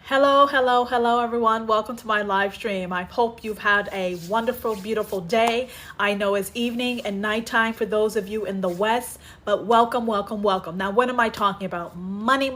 Hello, everyone. Welcome to my live stream. I hope you've had a wonderful, beautiful day. I know it's evening and nighttime for those of you in the West, but welcome. Now, what am I talking about? Money.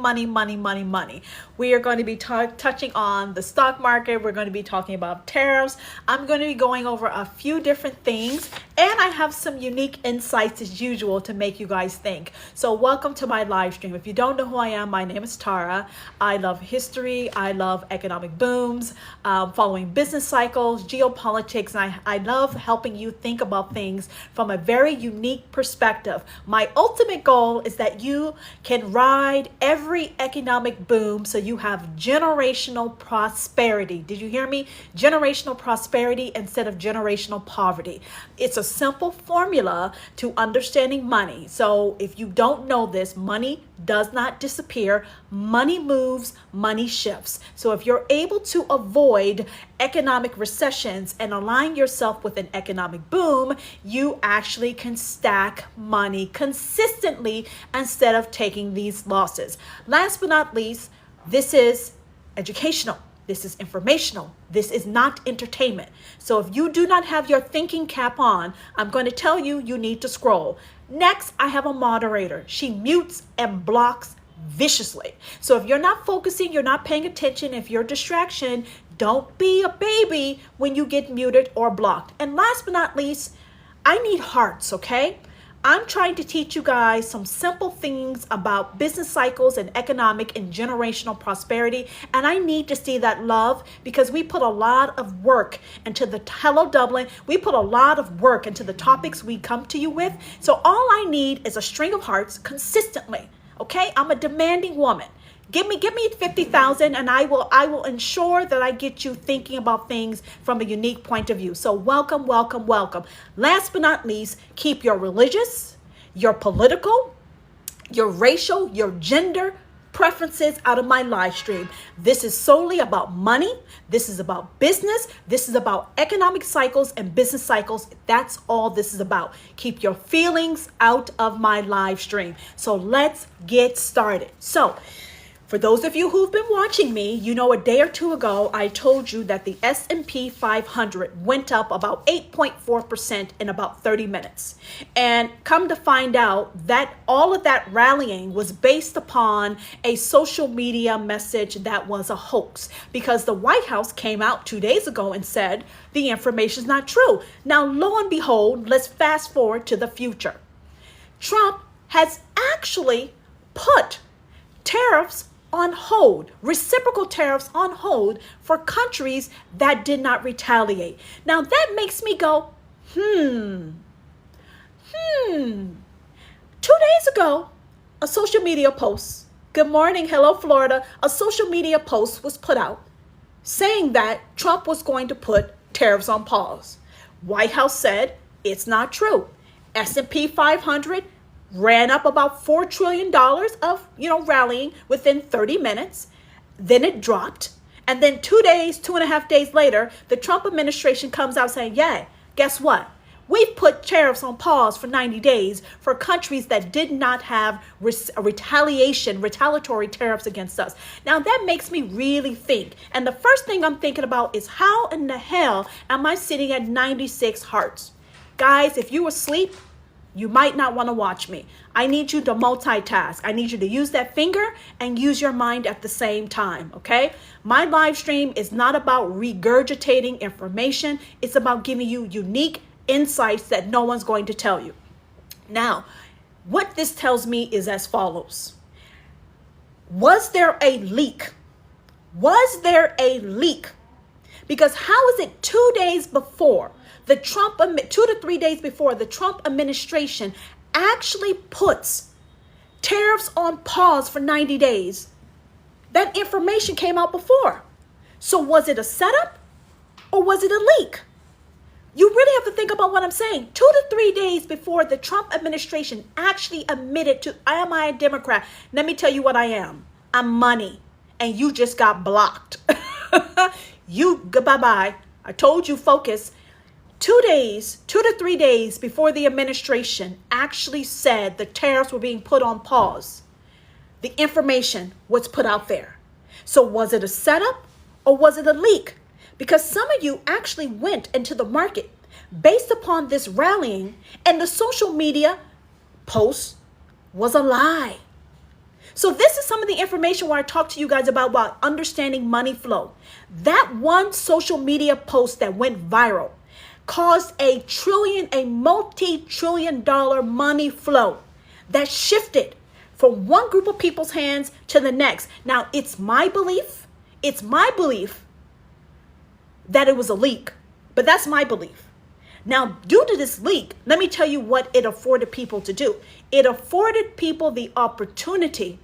We are going to be touching on the stock market. We're going to be talking about tariffs. I'm going to be going over a few different things, and I have some unique insights as usual to make you guys think. So welcome to my live stream. If you don't know who I am, my name is Tara. I love history. I love economic booms, following business cycles, geopolitics, and I love helping you think about things from a very unique perspective. My ultimate goal is that you can ride every economic boom so you have generational prosperity. Did you hear me? Generational prosperity instead of generational poverty. It's a simple formula to understanding money. So if you don't know this, money does not disappear. Money moves, money shifts. So if you're able to avoid economic recessions and align yourself with an economic boom, you actually can stack money consistently instead of taking these losses. Last but not least, this is educational. This is informational. This is not entertainment. So if you do not have your thinking cap on, I'm going to tell you, you need to scroll. Next, I have a moderator. She mutes and blocks viciously. So if you're not focusing, you're not paying attention, if you're a distraction, don't be a baby when you get muted or blocked. And last but not least, I need hearts, okay? I'm trying to teach you guys some simple things about business cycles and economic and generational prosperity. And I need to see that love because we put a lot of work into the Hello Dublin. We put a lot of work into the topics we come to you with. So all I need is a string of hearts consistently. Okay? I'm a demanding woman. Give me 50,000 and I will ensure that I get you thinking about things from a unique point of view. So welcome. Last but not least, keep your religious, your political, your racial, your gender preferences out of my live stream. This is solely about money. This is about business. This is about economic cycles and business cycles. That's all this is about. Keep your feelings out of my live stream. So let's get started. So for those of you who've been watching me, you know a day or two ago, I told you that the S&P 500 went up about 8.4% in about 30 minutes. And come to find out that all of that rallying was based upon a social media message that was a hoax because the White House came out 2 days ago and said the information is not true. Now, lo and behold, let's fast forward to the future. Trump has actually put tariffs on hold, reciprocal tariffs on hold for countries that did not retaliate. Now that makes me go, 2 days ago, a social media post, good morning, hello Florida, a social media post was put out saying that Trump was going to put tariffs on pause. White House said it's not true. S&P 500 ran up about $4 trillion of, rallying within 30 minutes. Then it dropped. And then 2.5 days later, the Trump administration comes out saying, yeah, guess what? We've put tariffs on pause for 90 days for countries that did not have retaliatory tariffs against us. Now that makes me really think. And the first thing I'm thinking about is how in the hell am I sitting at 96 hearts? Guys, if you were asleep, you might not want to watch me. I need you to multitask. I need you to use that finger and use your mind at the same time, okay? My live stream is not about regurgitating information. It's about giving you unique insights that no one's going to tell you. Now, what this tells me is as follows. Was there a leak? Because how is it 2 days before the Trump, 2 to 3 days before the Trump administration actually puts tariffs on pause for 90 days, that information came out before? So was it a setup or was it a leak? You really have to think about what I'm saying. 2 to 3 days before the Trump administration actually admitted to, am I a Democrat? Let me tell you what I am. I'm money. And you just got blocked. Bye-bye. I told you focus. 2 to 3 days before the administration actually said the tariffs were being put on pause, the information was put out there. So was it a setup or was it a leak? Because some of you actually went into the market based upon this rallying, and the social media post was a lie. So this is some of the information where I talk to you guys about understanding money flow. That one social media post that went viral caused a multi-trillion-dollar money flow that shifted from one group of people's hands to the next. Now, it's my belief that it was a leak, but that's my belief. Now, due to this leak, let me tell you what it afforded people to do. It afforded people the opportunity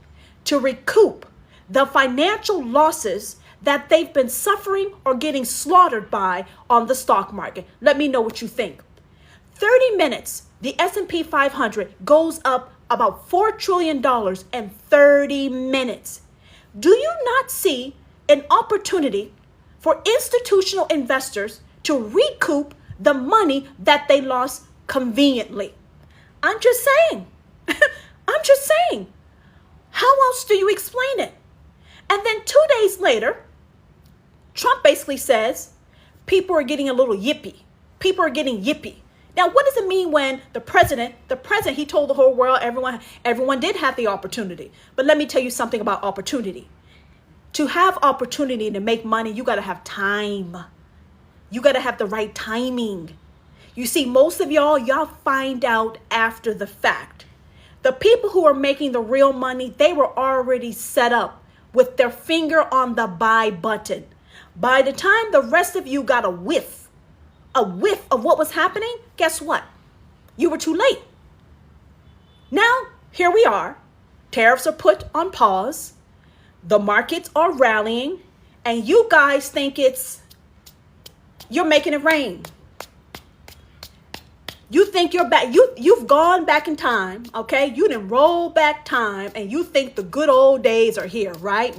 to recoup the financial losses that they've been suffering or getting slaughtered by on the stock market. Let me know what you think. 30 minutes, the S&P 500 goes up about $4 trillion in 30 minutes. Do you not see an opportunity for institutional investors to recoup the money that they lost conveniently? I'm just saying. I'm just saying. How else do you explain it? And then 2 days later, Trump basically says people are getting a little yippy. People are getting yippy. Now, what does it mean when the president, he told the whole world, everyone did have the opportunity. But let me tell you something about opportunity. To have opportunity to make money, you got to have time. You got to have the right timing. You see, most of y'all find out after the fact. The people who are making the real money, they were already set up with their finger on the buy button. By the time the rest of you got a whiff of what was happening, guess what? You were too late. Now, here we are. Tariffs are put on pause. The markets are rallying, and you guys think you're making it rain. You think you're back. You've gone back in time, okay? You didn't roll back time, and you think the good old days are here, right?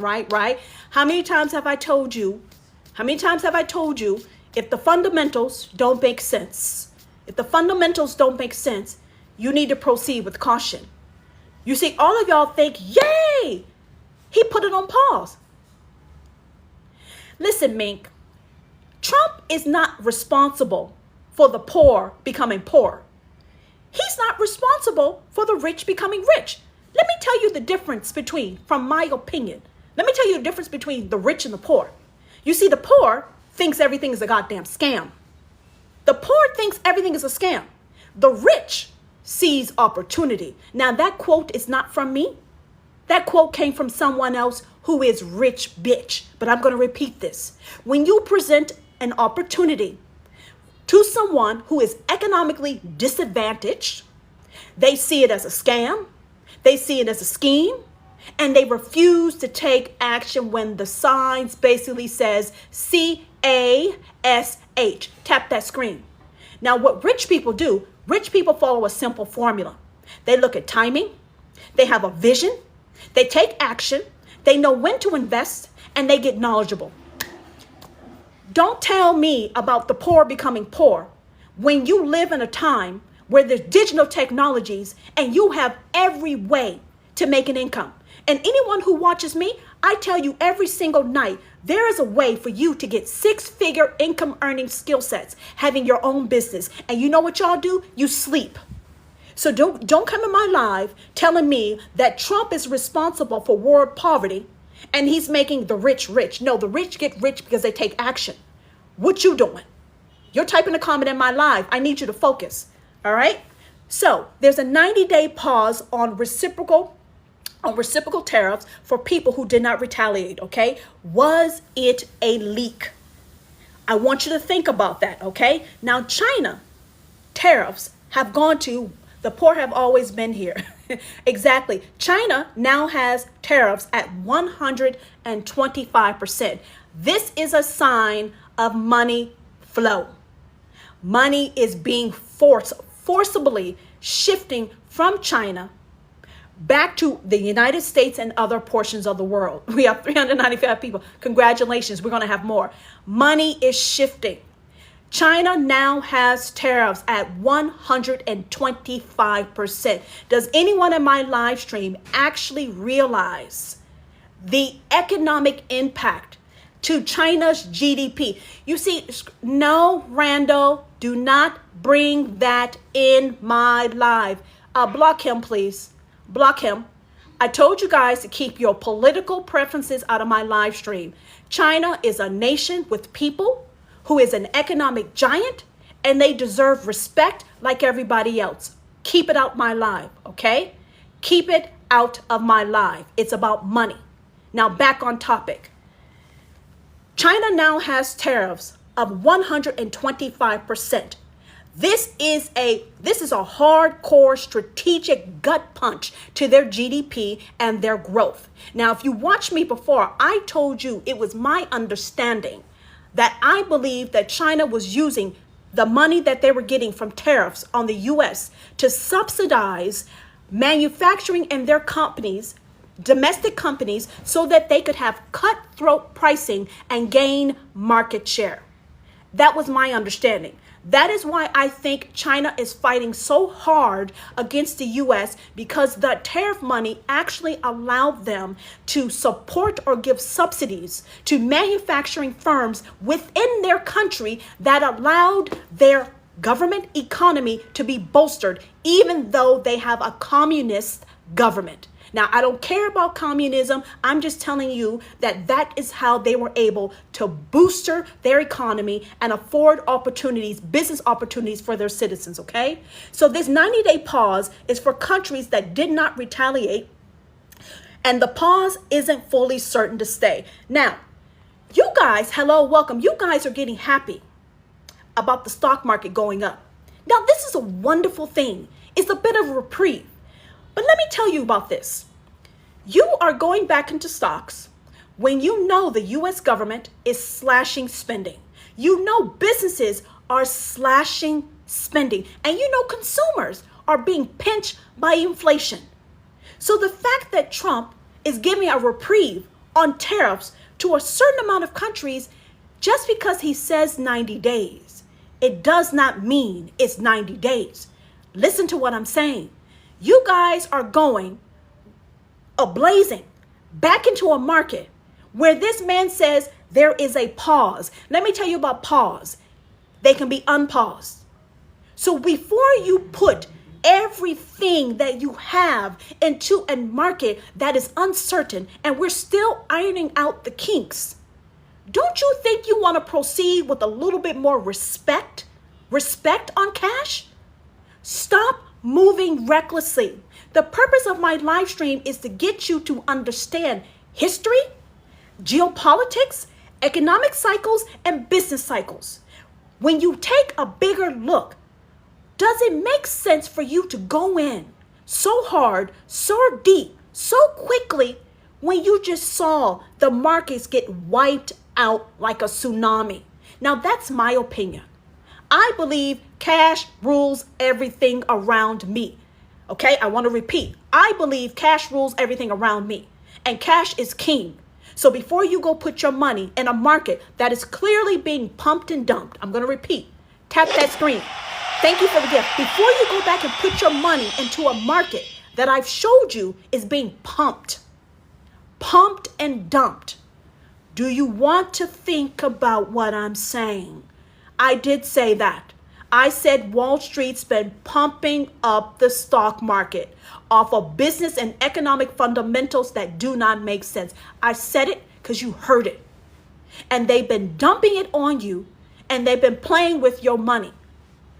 How many times have I told you? If the fundamentals don't make sense, you need to proceed with caution. You see, all of y'all think, yay, he put it on pause. Listen, Mink, Trump is not responsible for the poor becoming poor. He's not responsible for the rich becoming rich. Let me tell you the difference between the rich and the poor. You see, the poor thinks everything is a goddamn scam. The poor thinks everything is a scam. The rich sees opportunity. Now, that quote is not from me. That quote came from someone else who is rich bitch. But I'm going to repeat this. When you present an opportunity to someone who is economically disadvantaged, they see it as a scam. They see it as a scheme. And they refuse to take action when the signs basically says CASH. Tap that screen. Now, what rich people do, rich people follow a simple formula. They look at timing. They have a vision. They take action. They know when to invest, and they get knowledgeable. Don't tell me about the poor becoming poor when you live in a time where there's digital technologies and you have every way to make an income. And anyone who watches me, I tell you every single night, there is a way for you to get six-figure income earning skill sets, having your own business. And you know what y'all do? You sleep. So don't come in my live telling me that Trump is responsible for world poverty and he's making the rich rich. No, the rich get rich because they take action. What you doing? You're typing a comment in my live. I need you to focus. All right? So there's a 90-day pause on reciprocal tariffs for people who did not retaliate, okay? Was it a leak? I want you to think about that, okay? Now, China tariffs have gone to, the poor have always been here. Exactly. China now has tariffs at 125%. This is a sign of money flow. Money is being forcibly shifting from China back to the United States and other portions of the world. We have 395 people. Congratulations. We're going to have more. Money is shifting. China now has tariffs at 125%. Does anyone in my live stream actually realize the economic impact to China's GDP. You see, no, Randall, do not bring that in my live. Block him, please. Block him. I told you guys to keep your political preferences out of my live stream. China is a nation with people who is an economic giant, and they deserve respect like everybody else. Keep it out my live, okay? Keep it out of my live. It's about money. Now back on topic. China now has tariffs of 125%. This is a hardcore strategic gut punch to their GDP and their growth. Now, if you watched me before, I told you it was my understanding that I believe that China was using the money that they were getting from tariffs on the US to subsidize manufacturing in their companies, domestic companies, so that they could have cutthroat pricing and gain market share. That was my understanding. That is why I think China is fighting so hard against the US, because the tariff money actually allowed them to support or give subsidies to manufacturing firms within their country that allowed their government economy to be bolstered, even though they have a communist government. Now, I don't care about communism. I'm just telling you that that is how they were able to booster their economy and afford opportunities, business opportunities for their citizens, okay? So this 90-day pause is for countries that did not retaliate, and the pause isn't fully certain to stay. Now, you guys, hello, welcome. You guys are getting happy about the stock market going up. Now, this is a wonderful thing. It's a bit of a reprieve. But let me tell you about this. You are going back into stocks when you know the U.S. government is slashing spending. You know businesses are slashing spending. And you know consumers are being pinched by inflation. So the fact that Trump is giving a reprieve on tariffs to a certain amount of countries, just because he says 90 days, it does not mean it's 90 days. Listen to what I'm saying. You guys are going ablazing back into a market where this man says there is a pause. Let me tell you about pause. They can be unpaused. So before you put everything that you have into a market that is uncertain and we're still ironing out the kinks, don't you think you want to proceed with a little bit more respect on cash? Stop moving recklessly. The purpose of my live stream is to get you to understand history, geopolitics, economic cycles, and business cycles. When you take a bigger look, does it make sense for you to go in so hard, so deep, so quickly when you just saw the markets get wiped out like a tsunami? Now, that's my opinion. I believe cash rules everything around me. Okay, I want to repeat. I believe cash rules everything around me, and cash is king. So before you go put your money in a market that is clearly being pumped and dumped, I'm going to repeat. Tap that screen. Thank you for the gift. Before you go back and put your money into a market that I've showed you is being pumped and dumped, do you want to think about what I'm saying? I did say that. I said Wall Street's been pumping up the stock market off of business and economic fundamentals that do not make sense. I said it because you heard it. And they've been dumping it on you, and they've been playing with your money.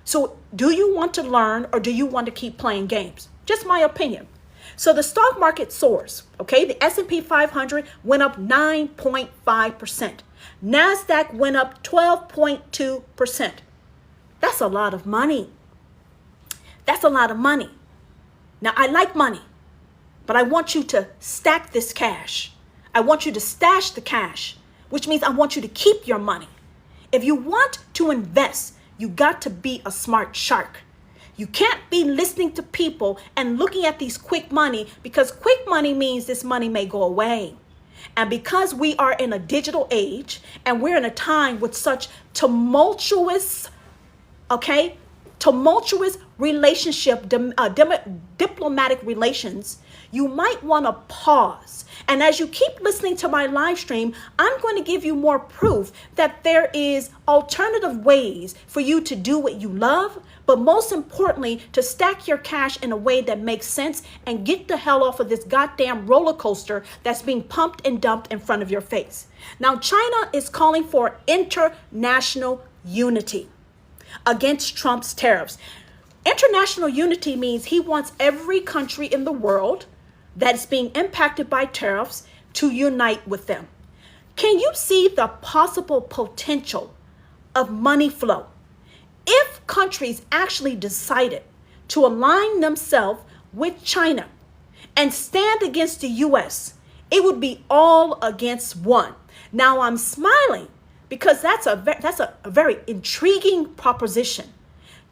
So do you want to learn, or do you want to keep playing games? Just my opinion. So the stock market soars, okay? The S&P 500 went up 9.5%. NASDAQ went up 12.2%. That's a lot of money. That's a lot of money. Now, I like money, but I want you to stack this cash. I want you to stash the cash, which means I want you to keep your money. If you want to invest, you got to be a smart shark. You can't be listening to people and looking at these quick money, because quick money means this money may go away. And because we are in a digital age and we're in a time with such tumultuous relationship, diplomatic relations, you might want to pause. And as you keep listening to my live stream, I'm going to give you more proof that there is alternative ways for you to do what you love, but most importantly, to stack your cash in a way that makes sense and get the hell off of this goddamn roller coaster that's being pumped and dumped in front of your face. Now, China is calling for international unity against Trump's tariffs. International unity means he wants every country in the world that is being impacted by tariffs to unite with them. Can you see the possible potential of money flow? If countries actually decided to align themselves with China and stand against the US, it would be all against one. Now I'm smiling because that's a very intriguing proposition.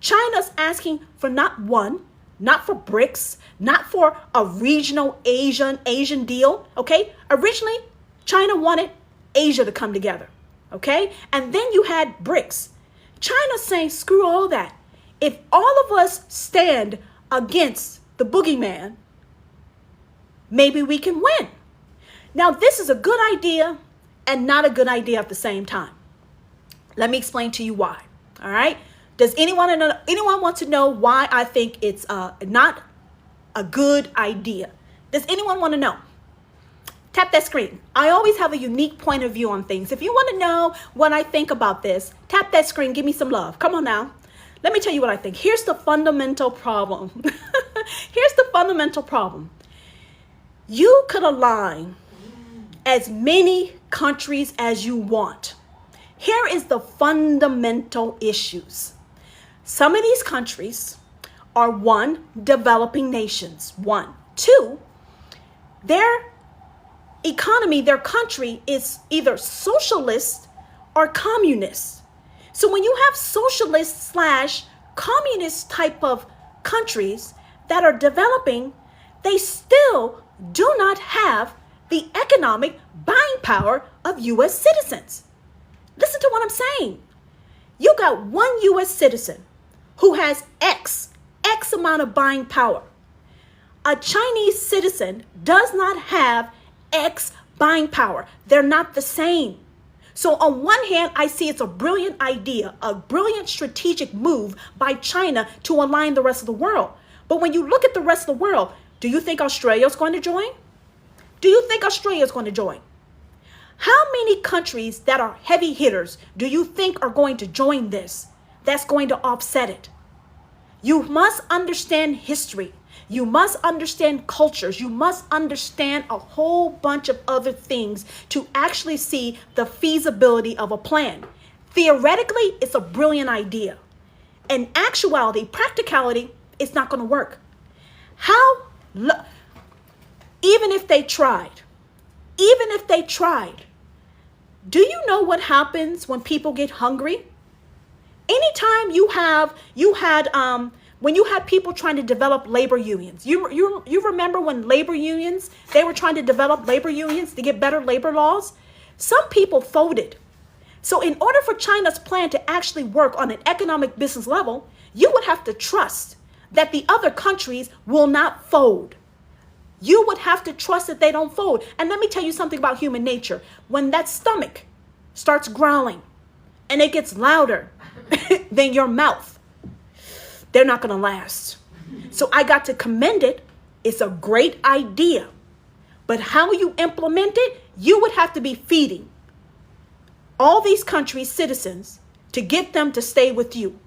China's asking for not one, not for BRICS, not for a regional Asian deal, okay? Originally, China wanted Asia to come together, okay? And then you had BRICS. China's saying, screw all that. If all of us stand against the boogeyman, maybe we can win. Now, this is a good idea and not a good idea at the same time. Let me explain to you why, all right? Does anyone want to know why I think it's not a good idea? Does anyone want to know? Tap that screen. I always have a unique point of view on things. If you want to know what I think about this, tap that screen. Give me some love. Come on now. Let me tell you what I think. Here's the fundamental problem. Here's the fundamental problem. You could align as many countries as you want. Here is the fundamental issues. Some of these countries are, one, developing nations. One. Two, their economy, their country is either socialist or communist. So when you have socialist / communist type of countries that are developing, they still do not have the economic buying power of U.S. citizens. Listen to what I'm saying. You got one U.S. citizen who has X amount of buying power. A Chinese citizen does not have X buying power. They're not the same. So on one hand, I see it's a brilliant idea, a brilliant strategic move by China to align the rest of the world. But when you look at the rest of the world, do you think Australia is going to join? Do you think Australia is going to join? How many countries that are heavy hitters do you think are going to join this? That's going to offset it. You must understand history. You must understand cultures. You must understand a whole bunch of other things to actually see the feasibility of a plan. Theoretically, it's a brilliant idea. In actuality, practicality, it's not going to work. Even if they tried, do you know what happens when people get hungry? Anytime when you had people trying to develop labor unions, you remember when they were trying to develop labor unions to get better labor laws? Some people folded. So in order for China's plan to actually work on an economic business level, you would have to trust that the other countries will not fold. You would have to trust that they don't fold. And let me tell you something about human nature. When that stomach starts growling and it gets louder than your mouth, they're not going to last. So I got to commend it. It's a great idea. But how you implement it, you would have to be feeding all these countries' citizens to get them to stay with you.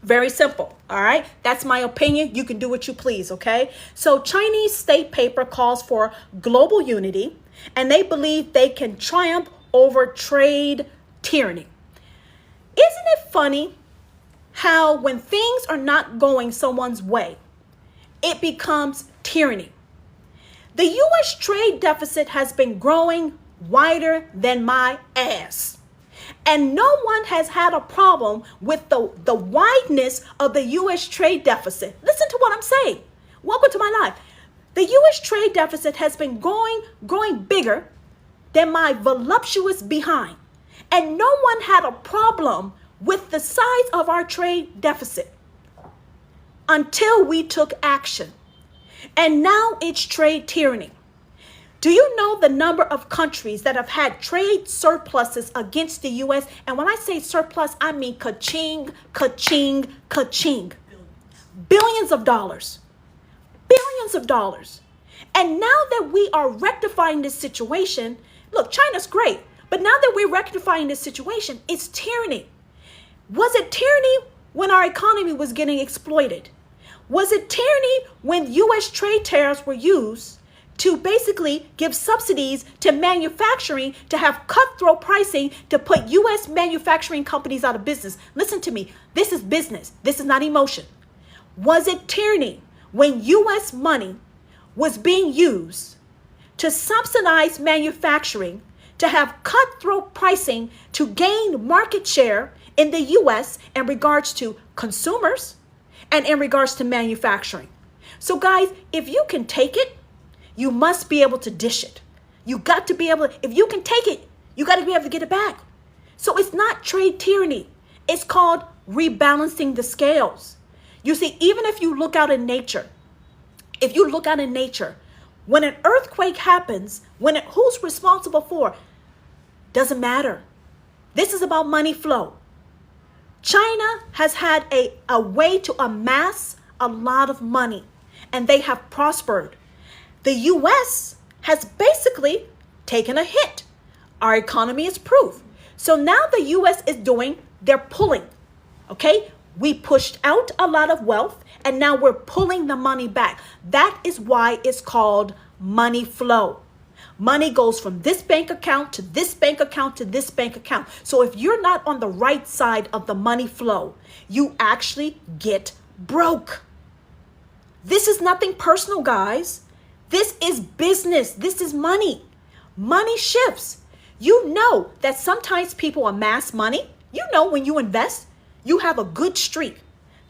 Very simple, all right? That's my opinion. You can do what you please, okay? So Chinese state paper calls for global unity, and they believe they can triumph over trade tyranny. Isn't it funny how when things are not going someone's way, it becomes tyranny? The U.S. trade deficit has been growing wider than my ass. And no one has had a problem with the wideness of the U.S. trade deficit. Listen to what I'm saying. Welcome to my life. The U.S. trade deficit has been growing bigger than my voluptuous behind. And no one had a problem with the size of our trade deficit until we took action. And now it's trade tyranny. Do you know the number of countries that have had trade surpluses against the U.S.? And when I say surplus, I mean ka-ching, ka-ching, ka-ching. Billions of dollars. Billions of dollars. And now that we are rectifying this situation, look, China's great, but now that we're rectifying this situation, it's tyranny. Was it tyranny when our economy was getting exploited? Was it tyranny when U.S. trade tariffs were used to basically give subsidies to manufacturing, to have cutthroat pricing, to put U.S. manufacturing companies out of business? Listen to me. This is business. This is not emotion. Was it tyranny when U.S. money was being used to subsidize manufacturing, to have cutthroat pricing, to gain market share in the U.S. in regards to consumers and in regards to manufacturing? So guys, if you can take it, you must be able to dish it. You got to be able to, if you can take it, you got to be able to get it back. So it's not trade tyranny. It's called rebalancing the scales. You see, even if you look out in nature, when an earthquake happens, who's responsible for? Doesn't matter. This is about money flow. China has had a way to amass a lot of money, and they have prospered. The U.S. has basically taken a hit. Our economy is proof. So now the U.S. is they're pulling, okay? We pushed out a lot of wealth, and now we're pulling the money back. That is why it's called money flow. Money goes from this bank account to this bank account to this bank account. So if you're not on the right side of the money flow, you actually get broke. This is nothing personal, guys. This is business. This is money. Money shifts. You know that sometimes people amass money. You know when you invest, you have a good streak.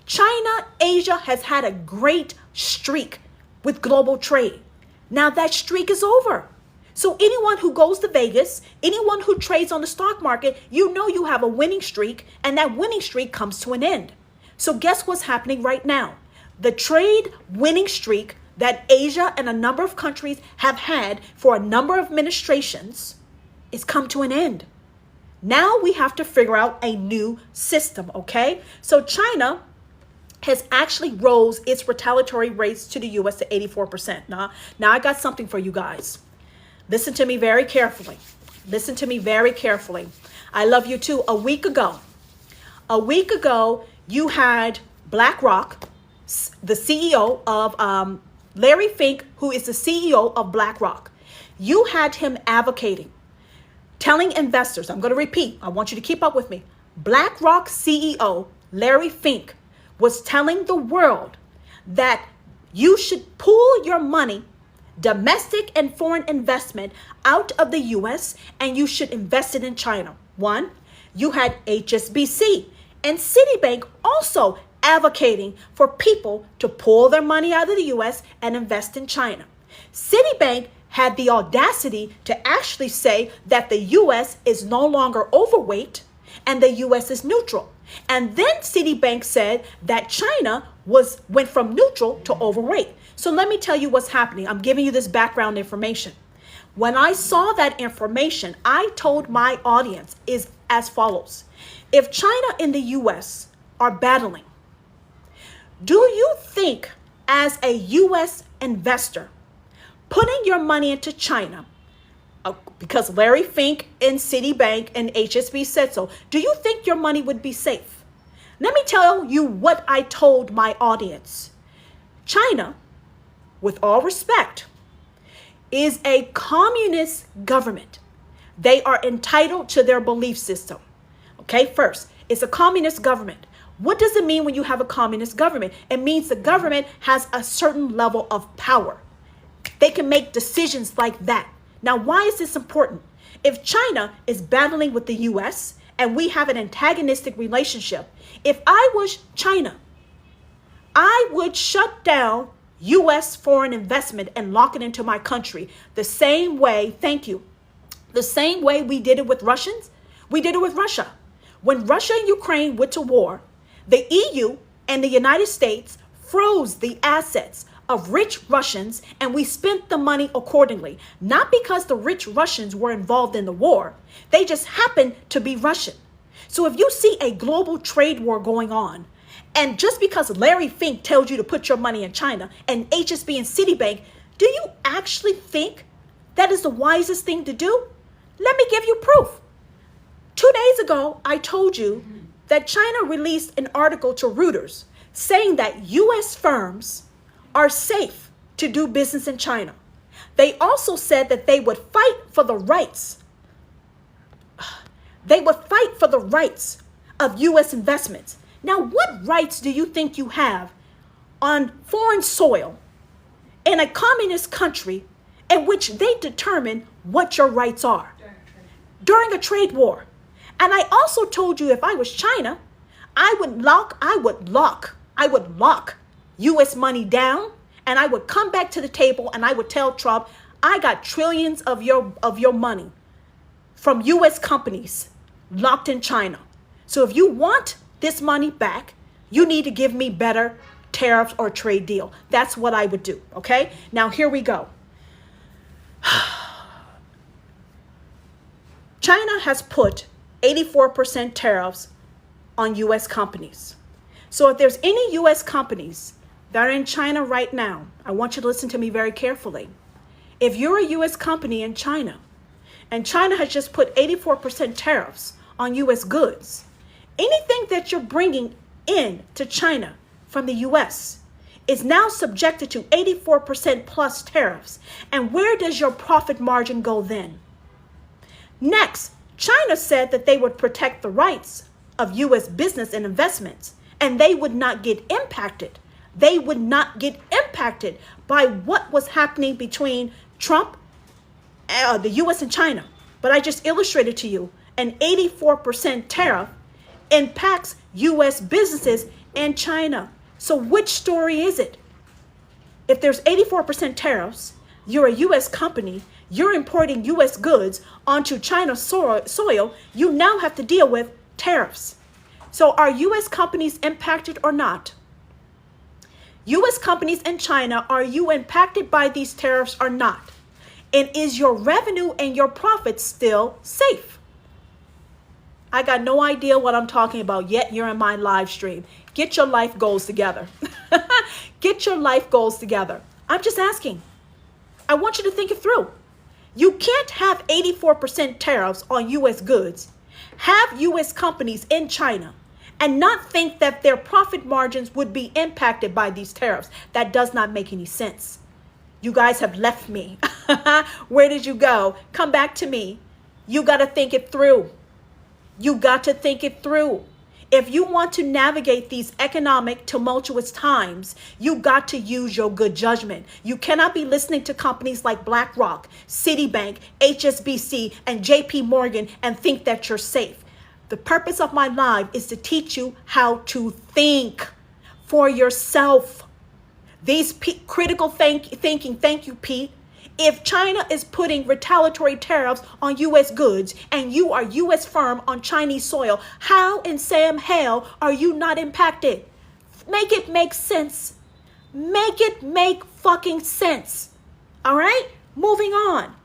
China, Asia has had a great streak with global trade. Now that streak is over. So anyone who goes to Vegas, anyone who trades on the stock market, you know you have a winning streak, and that winning streak comes to an end. So guess what's happening right now? The trade winning streak that Asia and a number of countries have had for a number of administrations is come to an end. Now we have to figure out a new system, okay? So China has actually rose its retaliatory rates to the U.S. to 84%. Now I got something for you guys. Listen to me very carefully. Listen to me very carefully. I love you too. A week ago, you had BlackRock, the CEO of Larry Fink, who is the CEO of BlackRock. You had him advocating, telling investors, I'm going to repeat, I want you to keep up with me. BlackRock CEO Larry Fink was telling the world that you should pull your money, domestic and foreign investment, out of the U.S. and you should invest it in China. One, you had HSBC and Citibank also advocating for people to pull their money out of the U.S. and invest in China. Citibank had the audacity to actually say that the U.S. is no longer overweight and the U.S. is neutral. And then Citibank said that China went from neutral to overweight. So let me tell you what's happening. I'm giving you this background information. When I saw that information, I told my audience is as follows. If China and the U.S. are battling, do you think as a U.S. investor, putting your money into China, because Larry Fink and Citibank and HSBC said so, do you think your money would be safe? Let me tell you what I told my audience. China, with all respect, is a communist government. They are entitled to their belief system. Okay, first, it's a communist government. What does it mean when you have a communist government? It means the government has a certain level of power. They can make decisions like that. Now, why is this important? If China is battling with the U.S. and we have an antagonistic relationship, if I was China, I would shut down U.S. foreign investment and lock it into my country the same way, thank you, the same way we did it with Russians, we did it with Russia. When Russia and Ukraine went to war, the EU and the United States froze the assets of rich Russians, and we spent the money accordingly. Not because the rich Russians were involved in the war. They just happened to be Russian. So if you see a global trade war going on, and just because Larry Fink tells you to put your money in China and HSB and Citibank, do you actually think that is the wisest thing to do? Let me give you proof. 2 days ago, I told you that China released an article to Reuters saying that U.S. firms are safe to do business in China. They also said that they would fight for the rights. They would fight for the rights of U.S. investments. Now, what rights do you think you have on foreign soil in a communist country in which they determine what your rights are during a trade war? And I also told you if I was China, I would lock U.S. money down, and I would come back to the table and I would tell Trump, I got trillions of your money from U.S. companies locked in China. So if you want this money back, you need to give me better tariffs or trade deal. That's what I would do. Okay. Now here we go. China has put 84% tariffs on U.S. companies. So if there's any U.S. companies that are in China right now, I want you to listen to me very carefully. If you're a U.S. company in China, and China has just put 84% tariffs on U.S. goods, anything that you're bringing in to China from the U.S. is now subjected to 84% plus tariffs. And where does your profit margin go then? Next, China said that they would protect the rights of U.S. business and investments, and they would not get impacted. They would not get impacted by what was happening between Trump, the U.S. and China. But I just illustrated to you an 84% tariff impacts U.S. businesses in China. So which story is it? If there's 84% tariffs, you're a U.S. company, you're importing U.S. goods onto China's soil, you now have to deal with tariffs. So are U.S. companies impacted or not? U.S. companies in China, are you impacted by these tariffs or not? And is your revenue and your profits still safe? I got no idea what I'm talking about, yet you're in my live stream. Get your life goals together. Get your life goals together. I'm just asking. I want you to think it through. You can't have 84% tariffs on U.S. goods, have U.S. companies in China, and not think that their profit margins would be impacted by these tariffs. That does not make any sense. You guys have left me. Where did you go? Come back to me. You got to think it through. You got to think it through. If you want to navigate these economic tumultuous times, you got to use your good judgment. You cannot be listening to companies like BlackRock, Citibank, HSBC, and JP Morgan and think that you're safe. The purpose of my live is to teach you how to think for yourself. These critical thinking, thank you, Pete. If China is putting retaliatory tariffs on U.S. goods and you are U.S. firm on Chinese soil, how in Sam hell are you not impacted? Make it make sense. Make it make fucking sense. All right? Moving on.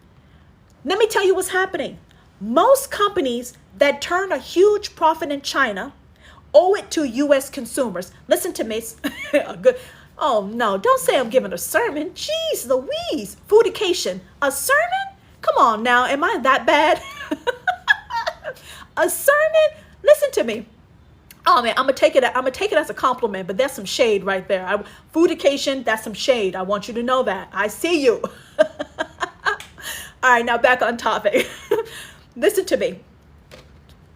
Let me tell you what's happening. Most companies that turn a huge profit in China owe it to U.S. consumers. Listen to me. Oh, no, don't say I'm giving a sermon. Jeez Louise. Foodication. A sermon? Come on now. Am I that bad? A sermon? Listen to me. Oh, man, I'm going to take it as a compliment, but that's some shade right there. Foodication, that's some shade. I want you to know that. I see you. All right, now back on topic. Listen to me.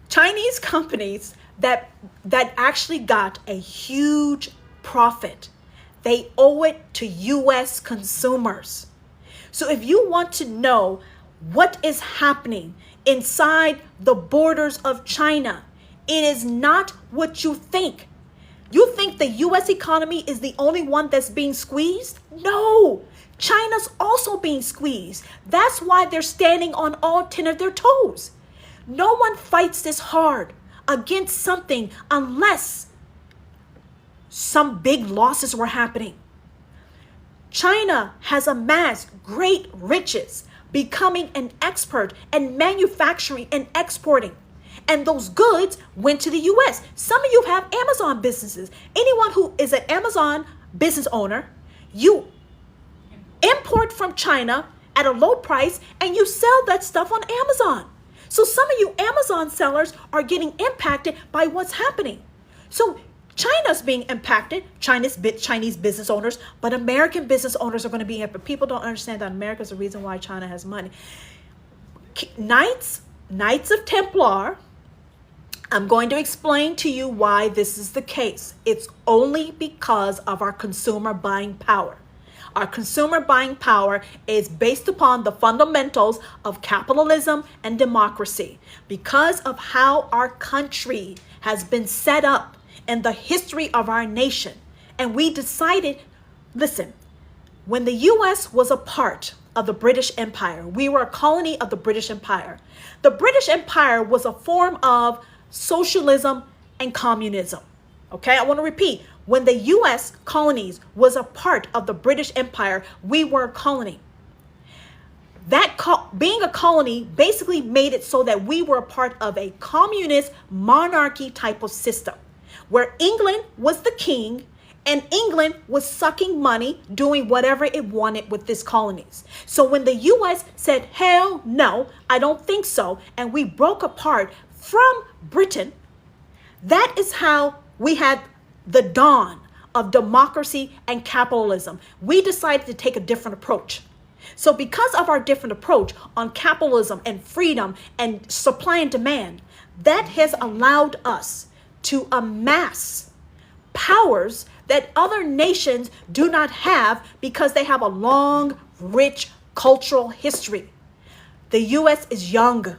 Chinese companies that actually got a huge profit, they owe it to U.S. consumers. So if you want to know what is happening inside the borders of China, it is not what you think. You think the U.S. economy is the only one that's being squeezed? No, China's also being squeezed. That's why they're standing on all 10 of their toes. No one fights this hard against something unless some big losses were happening. China has amassed great riches, becoming an expert in manufacturing and exporting. And those goods went to the US. Some of you have Amazon businesses. Anyone who is an Amazon business owner, you import from China at a low price and you sell that stuff on Amazon. So some of you Amazon sellers are getting impacted by what's happening. So China's being impacted, Chinese business owners, but American business owners are going to be impacted. People don't understand that America is the reason why China has money. Knights of Templar, I'm going to explain to you why this is the case. It's only because of our consumer buying power. Our consumer buying power is based upon the fundamentals of capitalism and democracy. Because of how our country has been set up in the history of our nation. And we decided, listen, when the US was a part of the British Empire, we were a colony of the British Empire. The British Empire was a form of socialism and communism. Okay, I want to repeat. When the US colonies was a part of the British Empire, we were a colony. Being a colony basically made it so that we were a part of a communist monarchy type of system, where England was the king and England was sucking money, doing whatever it wanted with its colonies. So when the US said, hell no, I don't think so, and we broke apart from Britain, that is how we had the dawn of democracy and capitalism. We decided to take a different approach. So because of our different approach on capitalism and freedom and supply and demand, that has allowed us to amass powers that other nations do not have because they have a long, rich cultural history. The US is young.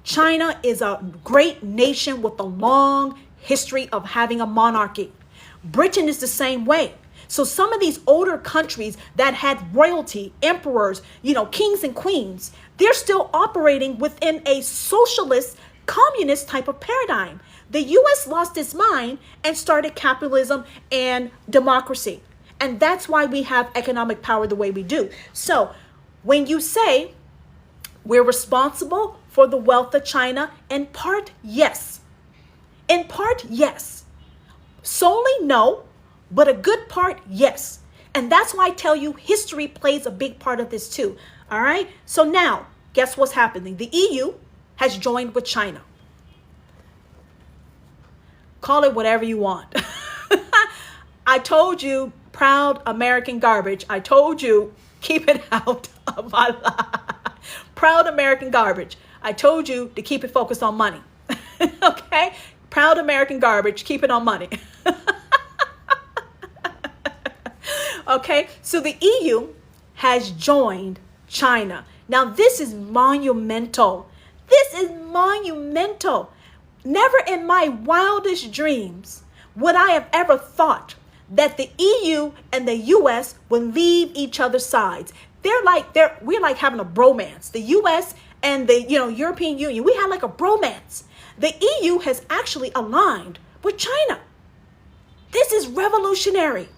China is a great nation with a long history of having a monarchy. Britain is the same way. So some of these older countries that had royalty, emperors, kings and queens, they're still operating within a socialist, communist type of paradigm. The US lost its mind and started capitalism and democracy. And that's why we have economic power the way we do. So when you say we're responsible for the wealth of China, in part, yes. In part, yes. Solely, no, but a good part, yes. And that's why I tell you history plays a big part of this too. All right? So now, guess what's happening? The EU has joined with China. Call it whatever you want. I told you, proud American garbage. I told you, keep it out of my life. Proud American garbage. I told you to keep it focused on money. Okay? Proud American garbage, keep it on money. Okay, so the EU has joined China. Now this is monumental. This is monumental. Never in my wildest dreams would I have ever thought that the EU and the US would leave each other's sides. We're like having a bromance. The US and the European Union, we had like a bromance. The EU has actually aligned with China. This is revolutionary.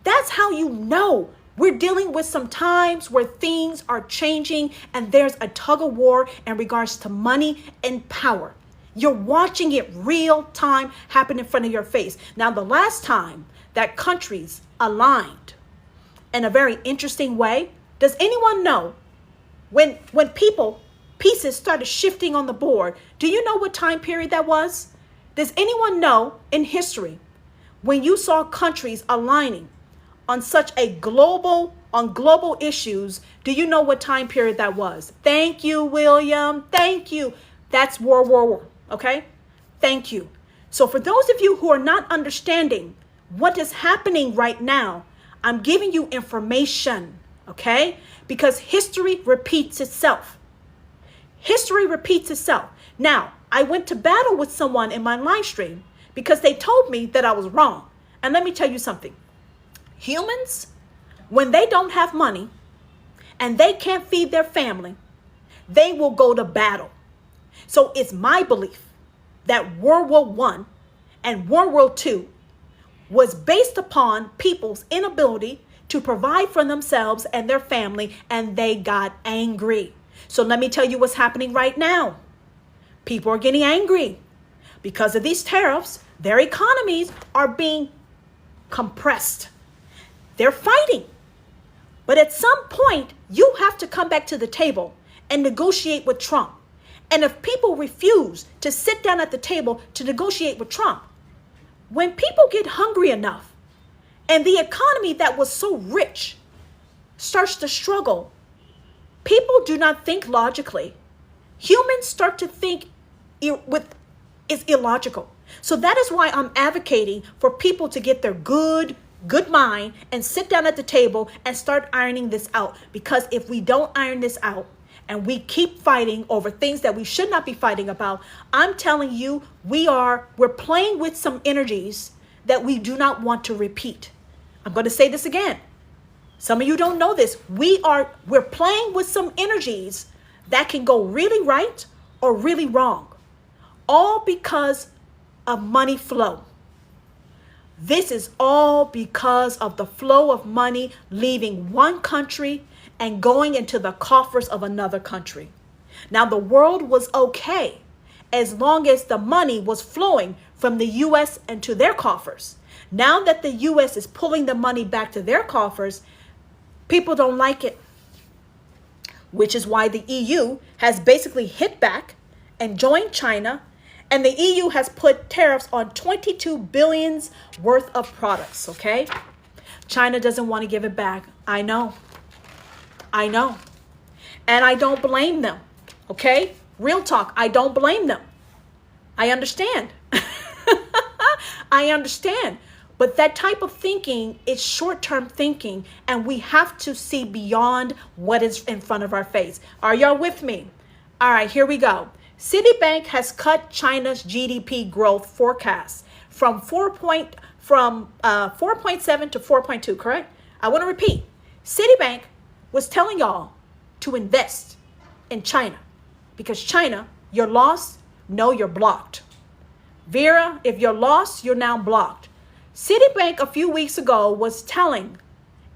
That's how you know we're dealing with some times where things are changing and there's a tug of war in regards to money and power. You're watching it real time happen in front of your face. Now, the last time that countries aligned in a very interesting way, does anyone know when pieces started shifting on the board, do you know what time period that was? Does anyone know in history when you saw countries aligning on such a global issues, do you know what time period that was? Thank you, William. Thank you. That's World War I. Okay? Thank you. So for those of you who are not understanding what is happening right now, I'm giving you information, okay? Because history repeats itself. History repeats itself. Now, I went to battle with someone in my live stream because they told me that I was wrong. And let me tell you something. Humans, when they don't have money and they can't feed their family, they will go to battle. So it's my belief that World War I and World War II was based upon people's inability to provide for themselves and their family, and they got angry. So let me tell you what's happening right now. People are getting angry because of these tariffs. Their economies are being compressed. They're fighting. But at some point, you have to come back to the table and negotiate with Trump. And if people refuse to sit down at the table to negotiate with Trump, when people get hungry enough and the economy that was so rich starts to struggle, people do not think logically. Humans start to think it's illogical. So that is why I'm advocating for people to get their good mind and sit down at the table and start ironing this out. Because if we don't iron this out and we keep fighting over things that we should not be fighting about, I'm telling you, we're playing with some energies that we do not want to repeat. I'm going to say this again. Some of you don't know this. We're playing with some energies that can go really right or really wrong, all because of money flow. This is all because of the flow of money leaving one country and going into the coffers of another country. Now, the world was okay as long as the money was flowing from the U.S. into their coffers. Now that the U.S. is pulling the money back to their coffers, people don't like it, which is why the EU has basically hit back and joined China. And the EU has put tariffs on 22 billion worth of products, okay? China doesn't want to give it back. I know. And I don't blame them, okay? Real talk, I don't blame them. I understand. I understand. But that type of thinking is short-term thinking, and we have to see beyond what is in front of our face. Are y'all with me? All right, here we go. Citibank has cut China's GDP growth forecast from 4.7 to 4.2, correct? I want to repeat. Citibank was telling y'all to invest in China because China, you're lost, no, you're blocked. Vera, if you're lost, you're now blocked. Citibank a few weeks ago was telling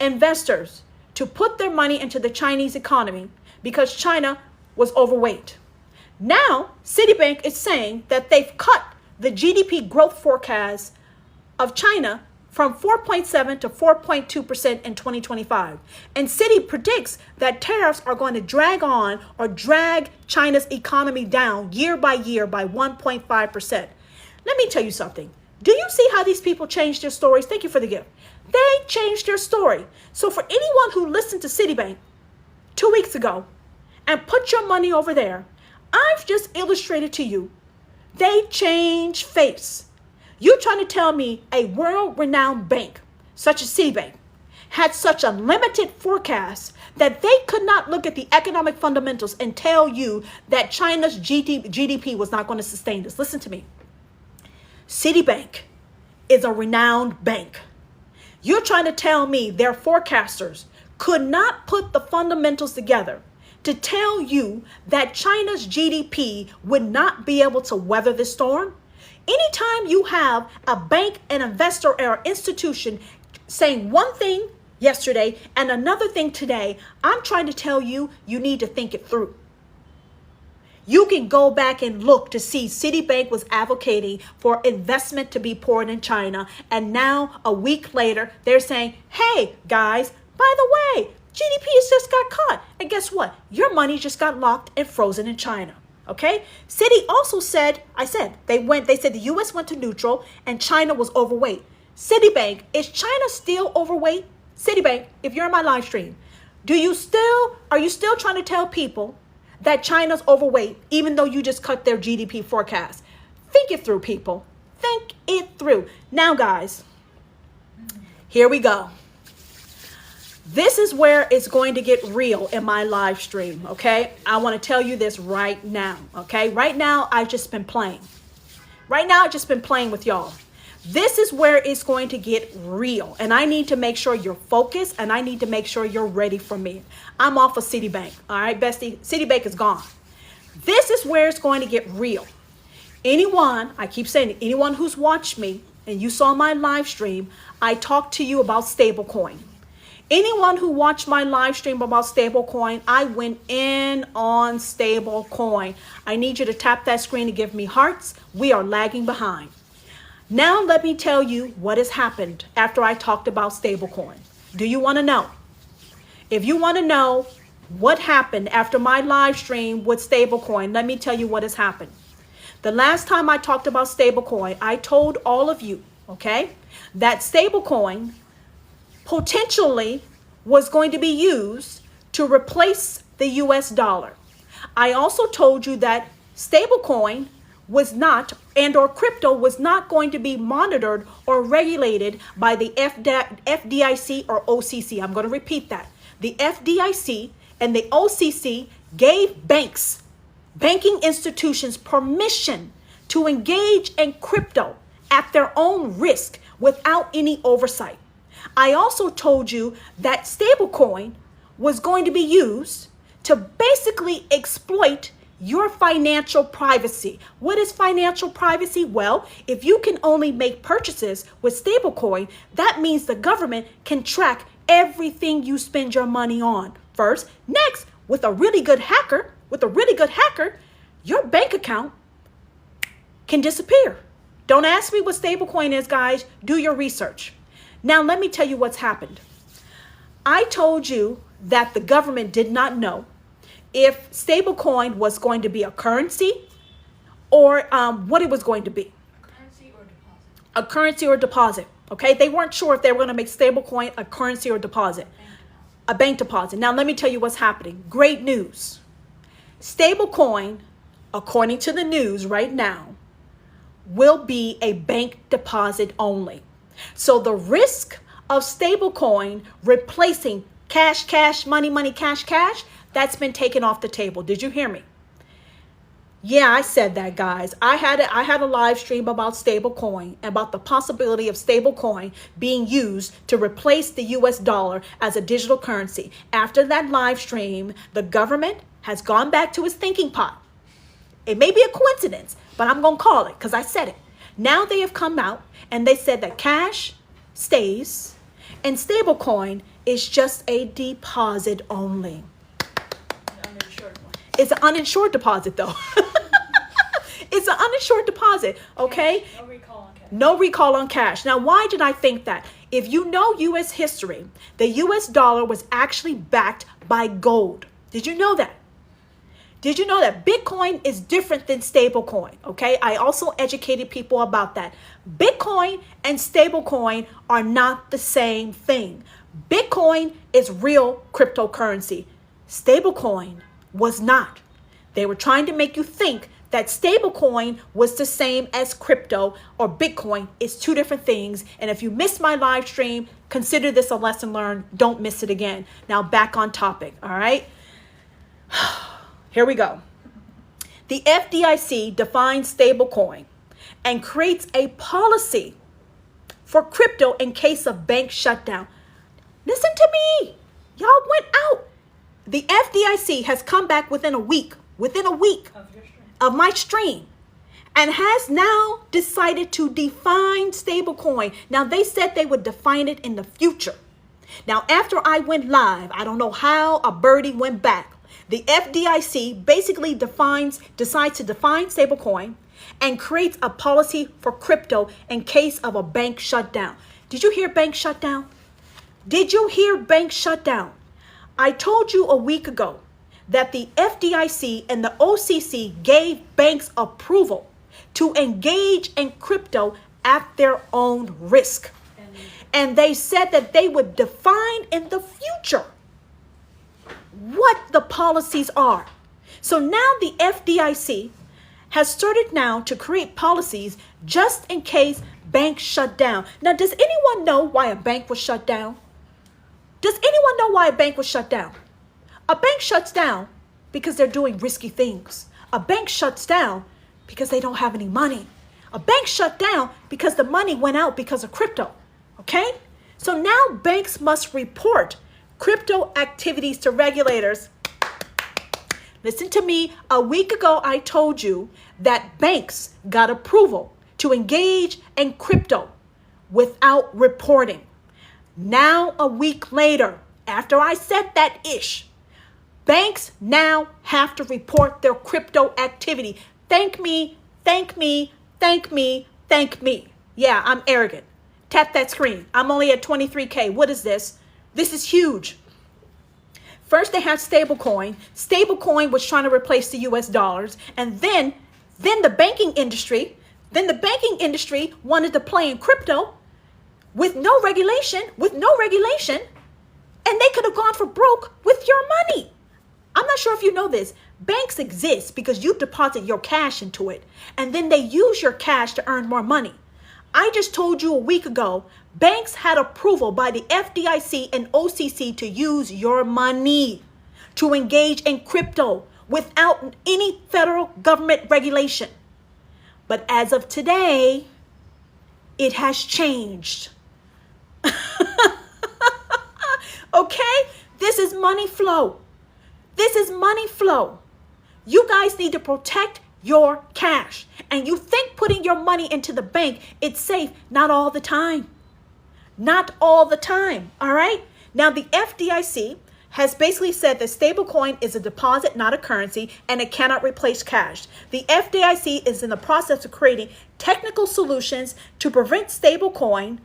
investors to put their money into the Chinese economy because China was overweight. Now, Citibank is saying that they've cut the GDP growth forecast of China from 4.7 to 4.2% in 2025. And Citi predicts that tariffs are going to drag China's economy down year by year by 1.5%. Let me tell you something. Do you see how these people changed their stories? Thank you for the gift. They changed their story. So for anyone who listened to Citibank 2 weeks ago and put your money over there, I've just illustrated to you, they change face. You're trying to tell me a world-renowned bank, such as Citibank, had such a limited forecast that they could not look at the economic fundamentals and tell you that China's GDP was not going to sustain this. Listen to me. Citibank is a renowned bank. You're trying to tell me their forecasters could not put the fundamentals together to tell you that China's GDP would not be able to weather this storm? Anytime you have a bank, an investor, or institution saying one thing yesterday and another thing today, I'm trying to tell you, you need to think it through. You can go back and look to see Citibank was advocating for investment to be poured in China. And now a week later, they're saying, hey, guys, by the way, GDP has just got cut. And guess what? Your money just got locked and frozen in China. Okay? Citi also said, they said the U.S. went to neutral and China was overweight. Citibank, is China still overweight? Citibank, if you're in my live stream, are you still trying to tell people that China's overweight, even though you just cut their GDP forecast? Think it through, people. Think it through. Now, guys, here we go. This is where it's going to get real in my live stream, okay? I want to tell you this right now, okay? Right now, I've just been playing. With y'all. This is where it's going to get real. And I need to make sure you're focused and I need to make sure you're ready for me. I'm off of Citibank, all right, bestie? Citibank is gone. This is where it's going to get real. Anyone, I keep saying it, anyone who's watched me and you saw my live stream, I talked to you about stablecoin. Anyone who watched my live stream about stablecoin, I went in on stablecoin. I need you to tap that screen to give me hearts. We are lagging behind. Now let me tell you what has happened after I talked about stablecoin. Do you want to know? If you want to know what happened after my live stream with stablecoin, let me tell you what has happened. The last time I talked about stablecoin, I told all of you, okay, that stablecoin potentially was going to be used to replace the US dollar. I also told you that stablecoin was not, and or crypto was not going to be monitored or regulated by the FDIC or OCC. I'm going to repeat that. The FDIC and the OCC gave banking institutions permission to engage in crypto at their own risk without any oversight. I also told you that stablecoin was going to be used to basically exploit your financial privacy. What is financial privacy? Well, if you can only make purchases with stablecoin, that means the government can track everything you spend your money on. First, next, with a really good hacker, your bank account can disappear. Don't ask me what stablecoin is, guys. Do your research. Now, let me tell you what's happened. I told you that the government did not know if stablecoin was going to be a currency or what it was going to be. A currency or deposit. Okay, they weren't sure if they were going to make stablecoin a currency or deposit. A bank deposit. Now, let me tell you what's happening. Great news. Stablecoin, according to the news right now, will be a bank deposit only. So the risk of stablecoin replacing cash, money, cash, that's been taken off the table. Did you hear me? Yeah, I said that, guys. I had a live stream about stablecoin, about the possibility of stablecoin being used to replace the US dollar as a digital currency. After that live stream, the government has gone back to its thinking pot. It may be a coincidence, but I'm going to call it because I said it. Now they have come out and they said that cash stays and stablecoin is just a deposit only. It's an uninsured deposit, though. It's an uninsured deposit, okay? No recall on cash. No recall on cash. Now, why did I think that? If you know U.S. history, the U.S. dollar was actually backed by gold. Did you know that? Did you know that Bitcoin is different than stablecoin? Okay, I also educated people about that. Bitcoin and stablecoin are not the same thing. Bitcoin is real cryptocurrency. Stablecoin was not. They were trying to make you think that stablecoin was the same as crypto or Bitcoin. It's two different things. And if you missed my live stream, consider this a lesson learned. Don't miss it again. Now back on topic, all right? Here we go. The FDIC defines stablecoin and creates a policy for crypto in case of bank shutdown. Listen to me. Y'all went out. The FDIC has come back within a week of my stream and has now decided to define stablecoin. Now, they said they would define it in the future. Now, after I went live, I don't know how a birdie went back. The FDIC basically decides to define stablecoin and creates a policy for crypto in case of a bank shutdown. Did you hear bank shutdown? Did you hear bank shutdown? I told you a week ago that the FDIC and the OCC gave banks approval to engage in crypto at their own risk. And they said that they would define in the future what the policies are. So now the FDIC has started now to create policies just in case banks shut down. Now, does anyone know why a bank was shut down? Does anyone know why a bank was shut down? A bank shuts down because they're doing risky things. A bank shuts down because they don't have any money. A bank shut down because the money went out because of crypto. Okay? So now banks must report crypto activities to regulators. Listen to me. A week ago, I told you that banks got approval to engage in crypto without reporting. Now, a week later, after I said that ish, banks now have to report their crypto activity. Thank me, thank me, thank me, thank me. Yeah, I'm arrogant. Tap that screen. I'm only at 23K. What is this? This is huge. First, they had stablecoin. Stablecoin was trying to replace the US dollars. And then the banking industry wanted to play in crypto with no regulation, and they could have gone for broke with your money. I'm not sure if you know this. Banks exist because you deposit your cash into it, and then they use your cash to earn more money. I just told you a week ago, banks had approval by the FDIC and OCC to use your money to engage in crypto without any federal government regulation. But as of today, it has changed. Okay? This is money flow. This is money flow. You guys need to protect your cash. And you think putting your money into the bank, it's safe. Not all the time. Not all the time. All right? Now, the FDIC has basically said that stablecoin is a deposit, not a currency, and it cannot replace cash. The FDIC is in the process of creating technical solutions to prevent stablecoin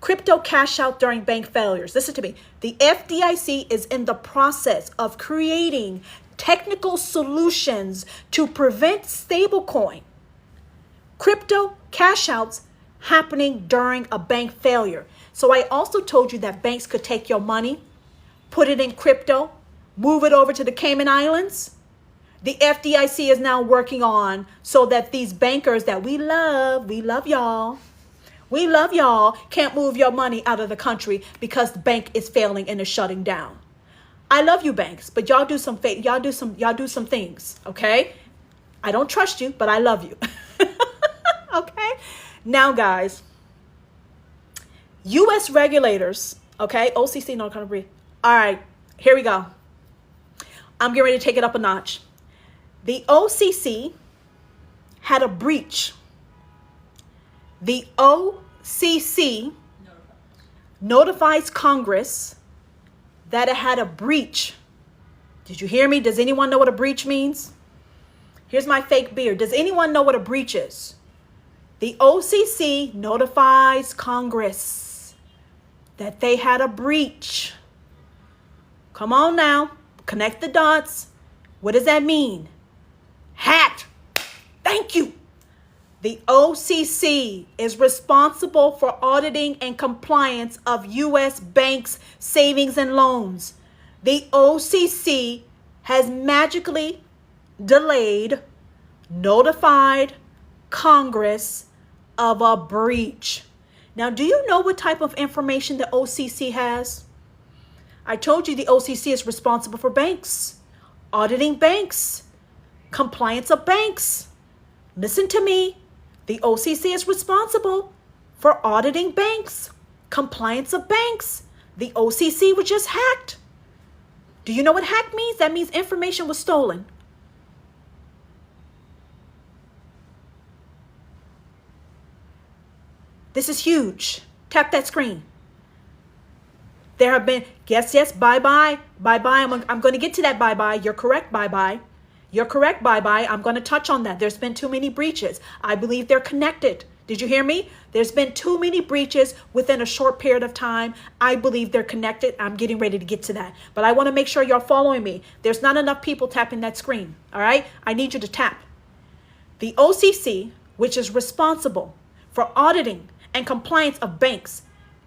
crypto cash out during bank failures. Listen to me. The FDIC is in the process of creating technical solutions to prevent stablecoin crypto cash outs happening during a bank failure. So I also told you that banks could take your money, put it in crypto, move it over to the Cayman Islands. The FDIC is now working on so that these bankers that we love y'all, can't move your money out of the country because the bank is failing and is shutting down. I love you banks, but y'all do some things, okay? I don't trust you, but I love you. Okay? Now, guys, U.S. regulators, okay? OCC, no, kind of breathe. All right, here we go. I'm getting ready to take it up a notch. The OCC had a breach. The OCC notifies Congress that it had a breach. Did you hear me? Does anyone know what a breach means? Here's my fake beard. Does anyone know what a breach is? The OCC notifies Congress that they had a breach. Come on now. Connect the dots. What does that mean? Hacked. Thank you. The OCC is responsible for auditing and compliance of U.S. banks, savings, and loans. The OCC has magically notified Congress of a breach. Now, do you know what type of information the OCC has? I told you the OCC is responsible for banks, auditing banks, compliance of banks. Listen to me. The OCC is responsible for auditing banks, compliance of banks. The OCC was just hacked. Do you know what hack means? That means information was stolen. This is huge. Tap that screen. There have been, yes, bye-bye. I'm going to get to that bye-bye. You're correct, bye-bye. You're correct, bye-bye. I'm going to touch on that. There's been too many breaches. I believe they're connected. Did you hear me? There's been too many breaches within a short period of time. I believe they're connected. I'm getting ready to get to that. But I want to make sure you're following me. There's not enough people tapping that screen. All right? I need you to tap. The OCC, which is responsible for auditing and compliance of banks,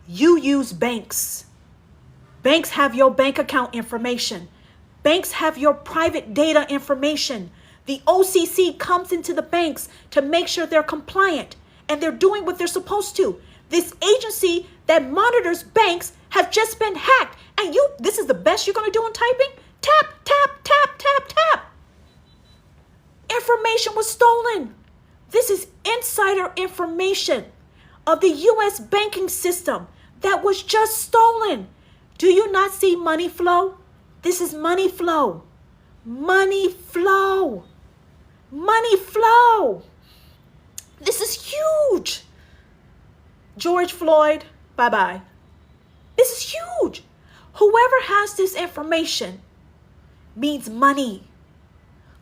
you use banks. Banks have your bank account information. Banks have your private data information. The OCC comes into the banks to make sure they're compliant and they're doing what they're supposed to. This agency that monitors banks have just been hacked. And this is the best you're going to do in typing? Tap, tap, tap, tap, tap. Information was stolen. This is insider information of the U.S. banking system that was just stolen. Do you not see money flow? This is money flow. Money flow. Money flow. This is huge. George Floyd, bye-bye. This is huge. Whoever has this information means money.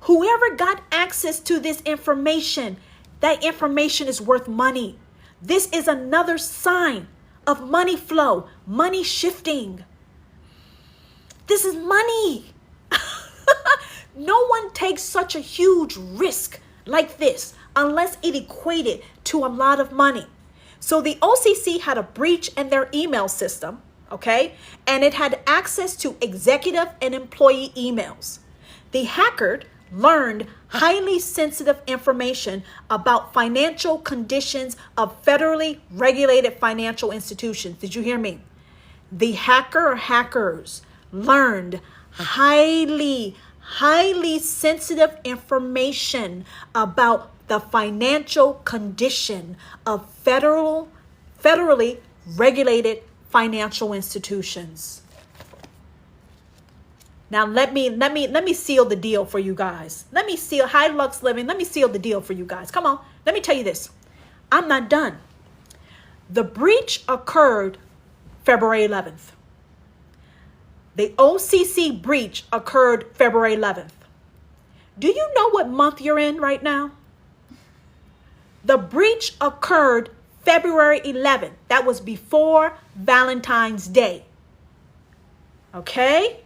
Whoever got access to this information, that information is worth money. This is another sign of money flow, money shifting. This is money. No one takes such a huge risk like this unless it equated to a lot of money. So the OCC had a breach in their email system, okay? And it had access to executive and employee emails. The hacker learned highly sensitive information about financial conditions of federally regulated financial institutions. Did you hear me? The hacker or hackers learned highly sensitive information about the financial condition of federally regulated financial institutions. Now let me seal the deal for you guys. Let me seal Art of Luxe Living. Let me seal the deal for you guys. Come on. Let me tell you this. I'm not done. The breach occurred February 11th. The OCC breach occurred February 11th. Do you know what month you're in right now? The breach occurred February 11th. That was before Valentine's Day. Okay?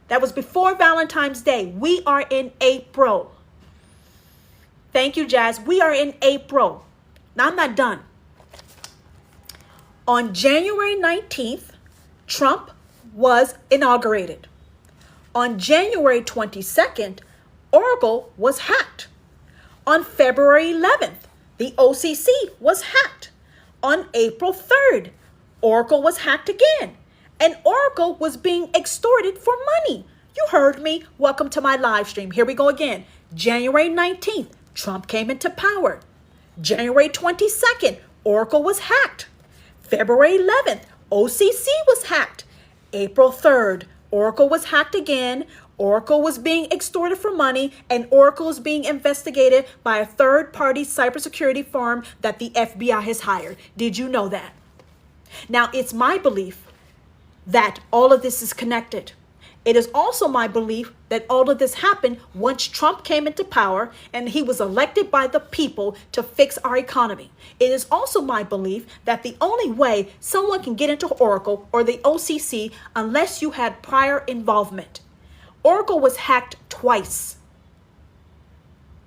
That was before Valentine's Day. We are in April. Thank you, Jazz. We are in April. Now, I'm not done. On January 19th, Trump was inaugurated. On January 22nd, Oracle was hacked. On February 11th, the OCC was hacked. On April 3rd, Oracle was hacked again. And Oracle was being extorted for money. You heard me. Welcome to my live stream. Here we go again. January 19th, Trump came into power. January 22nd, Oracle was hacked. February 11th, OCC was hacked. April 3rd, Oracle was hacked again. Oracle was being extorted for money, and Oracle is being investigated by a third-party cybersecurity firm that the FBI has hired. Did you know that? Now, it's my belief that all of this is connected. It is also my belief that all of this happened once Trump came into power and he was elected by the people to fix our economy. It is also my belief that the only way someone can get into Oracle or the OCC unless you had prior involvement. Oracle was hacked twice.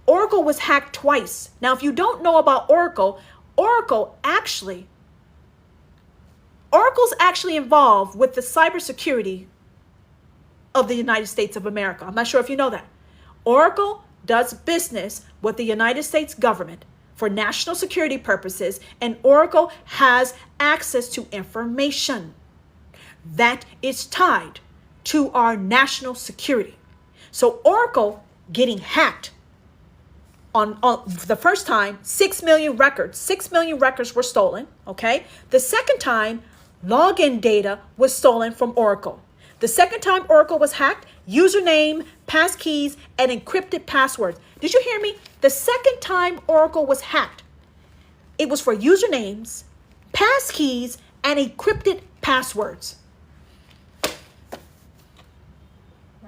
Oracle was hacked twice. Now, if you don't know about Oracle's actually involved with the cybersecurity of the United States of America. I'm not sure if you know that. Oracle does business with the United States government for national security purposes, and Oracle has access to information that is tied to our national security. So Oracle getting hacked on the first time, 6 million records were stolen, okay? The second time, login data was stolen from Oracle. The second time Oracle was hacked, username, passkeys, and encrypted passwords. Did you hear me? The second time Oracle was hacked, it was for usernames, passkeys, and encrypted passwords. Where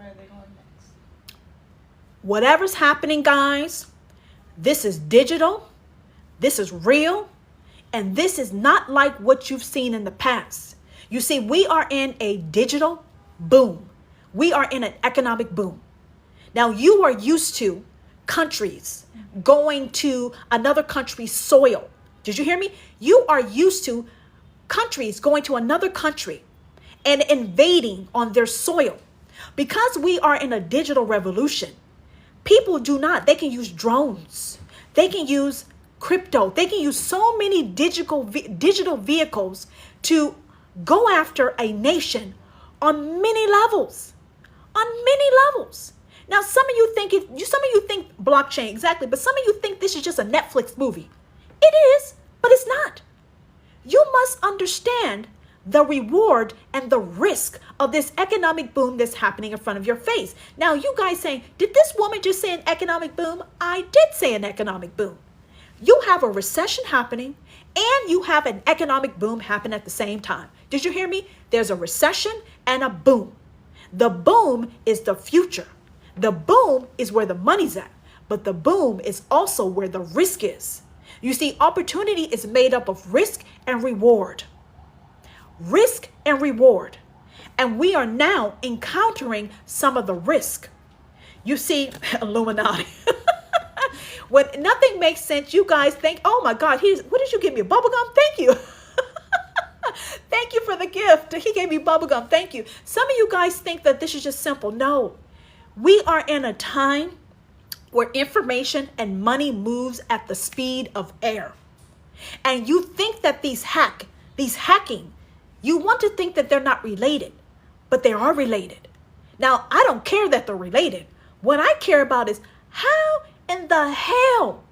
are they going next? Whatever's happening, guys, this is digital, this is real, and this is not like what you've seen in the past. You see, we are in a digital boom. We are in an economic boom. Now, you are used to countries going to another country's soil. Did you hear me? You are used to countries going to another country and invading on their soil. Because we are in a digital revolution, people they can use drones. They can use crypto. They can use so many digital vehicles to go after a nation on many levels. Now, some of you think blockchain, exactly, but some of you think this is just a Netflix movie. It is, but it's not. You must understand the reward and the risk of this economic boom that's happening in front of your face. Now, you guys saying, did this woman just say an economic boom? I did say an economic boom. You have a recession happening and you have an economic boom happen at the same time. Did you hear me? There's a recession and a boom. The boom is the future. The boom is where the money's at, but the boom is also where the risk is. You see, opportunity is made up of risk and reward. Risk and reward. And we are now encountering some of the risk. You see, Illuminati. When nothing makes sense, you guys think, oh my God, what did you give me? Bubble gum? Thank you. Thank you for the gift. He gave me bubble gum. Thank you. Some of you guys think that this is just simple. No, we are in a time where information and money moves at the speed of air. And you think that these hacking, you want to think that they're not related, but they are related. Now, I don't care that they're related. What I care about is how in the hell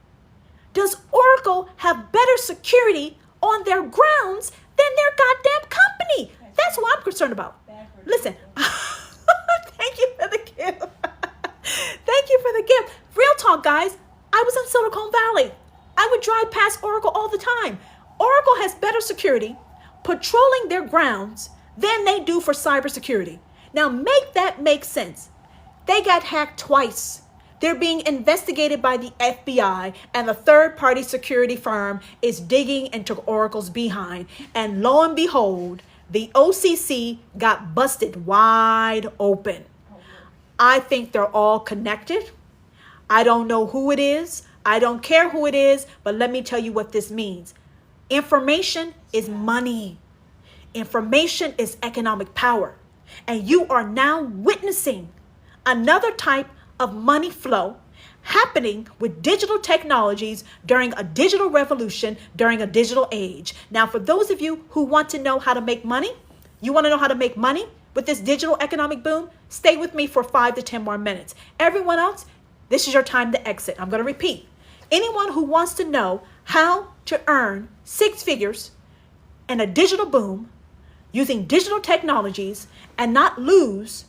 does Oracle have better security on their grounds than their goddamn company? That's what I'm concerned about. Listen, thank you for the gift. Thank you for the gift. Real talk, guys. I was in Silicon Valley. I would drive past Oracle all the time. Oracle has better security patrolling their grounds than they do for cybersecurity. Now make that make sense. They got hacked twice. They're being investigated by the FBI, and the third-party security firm is digging into Oracle's behind. And lo and behold, the OCC got busted wide open. I think they're all connected. I don't know who it is. I don't care who it is, but let me tell you what this means. Information is money. Information is economic power. And you are now witnessing another type of money flow happening with digital technologies during a digital revolution, during a digital age. Now, for those of you who want to know how to make money, you want to know how to make money with this digital economic boom, stay with me for 5 to 10 more minutes. Everyone else, this is your time to exit. I'm going to repeat. Anyone who wants to know how to earn 6 figures in a digital boom using digital technologies and not lose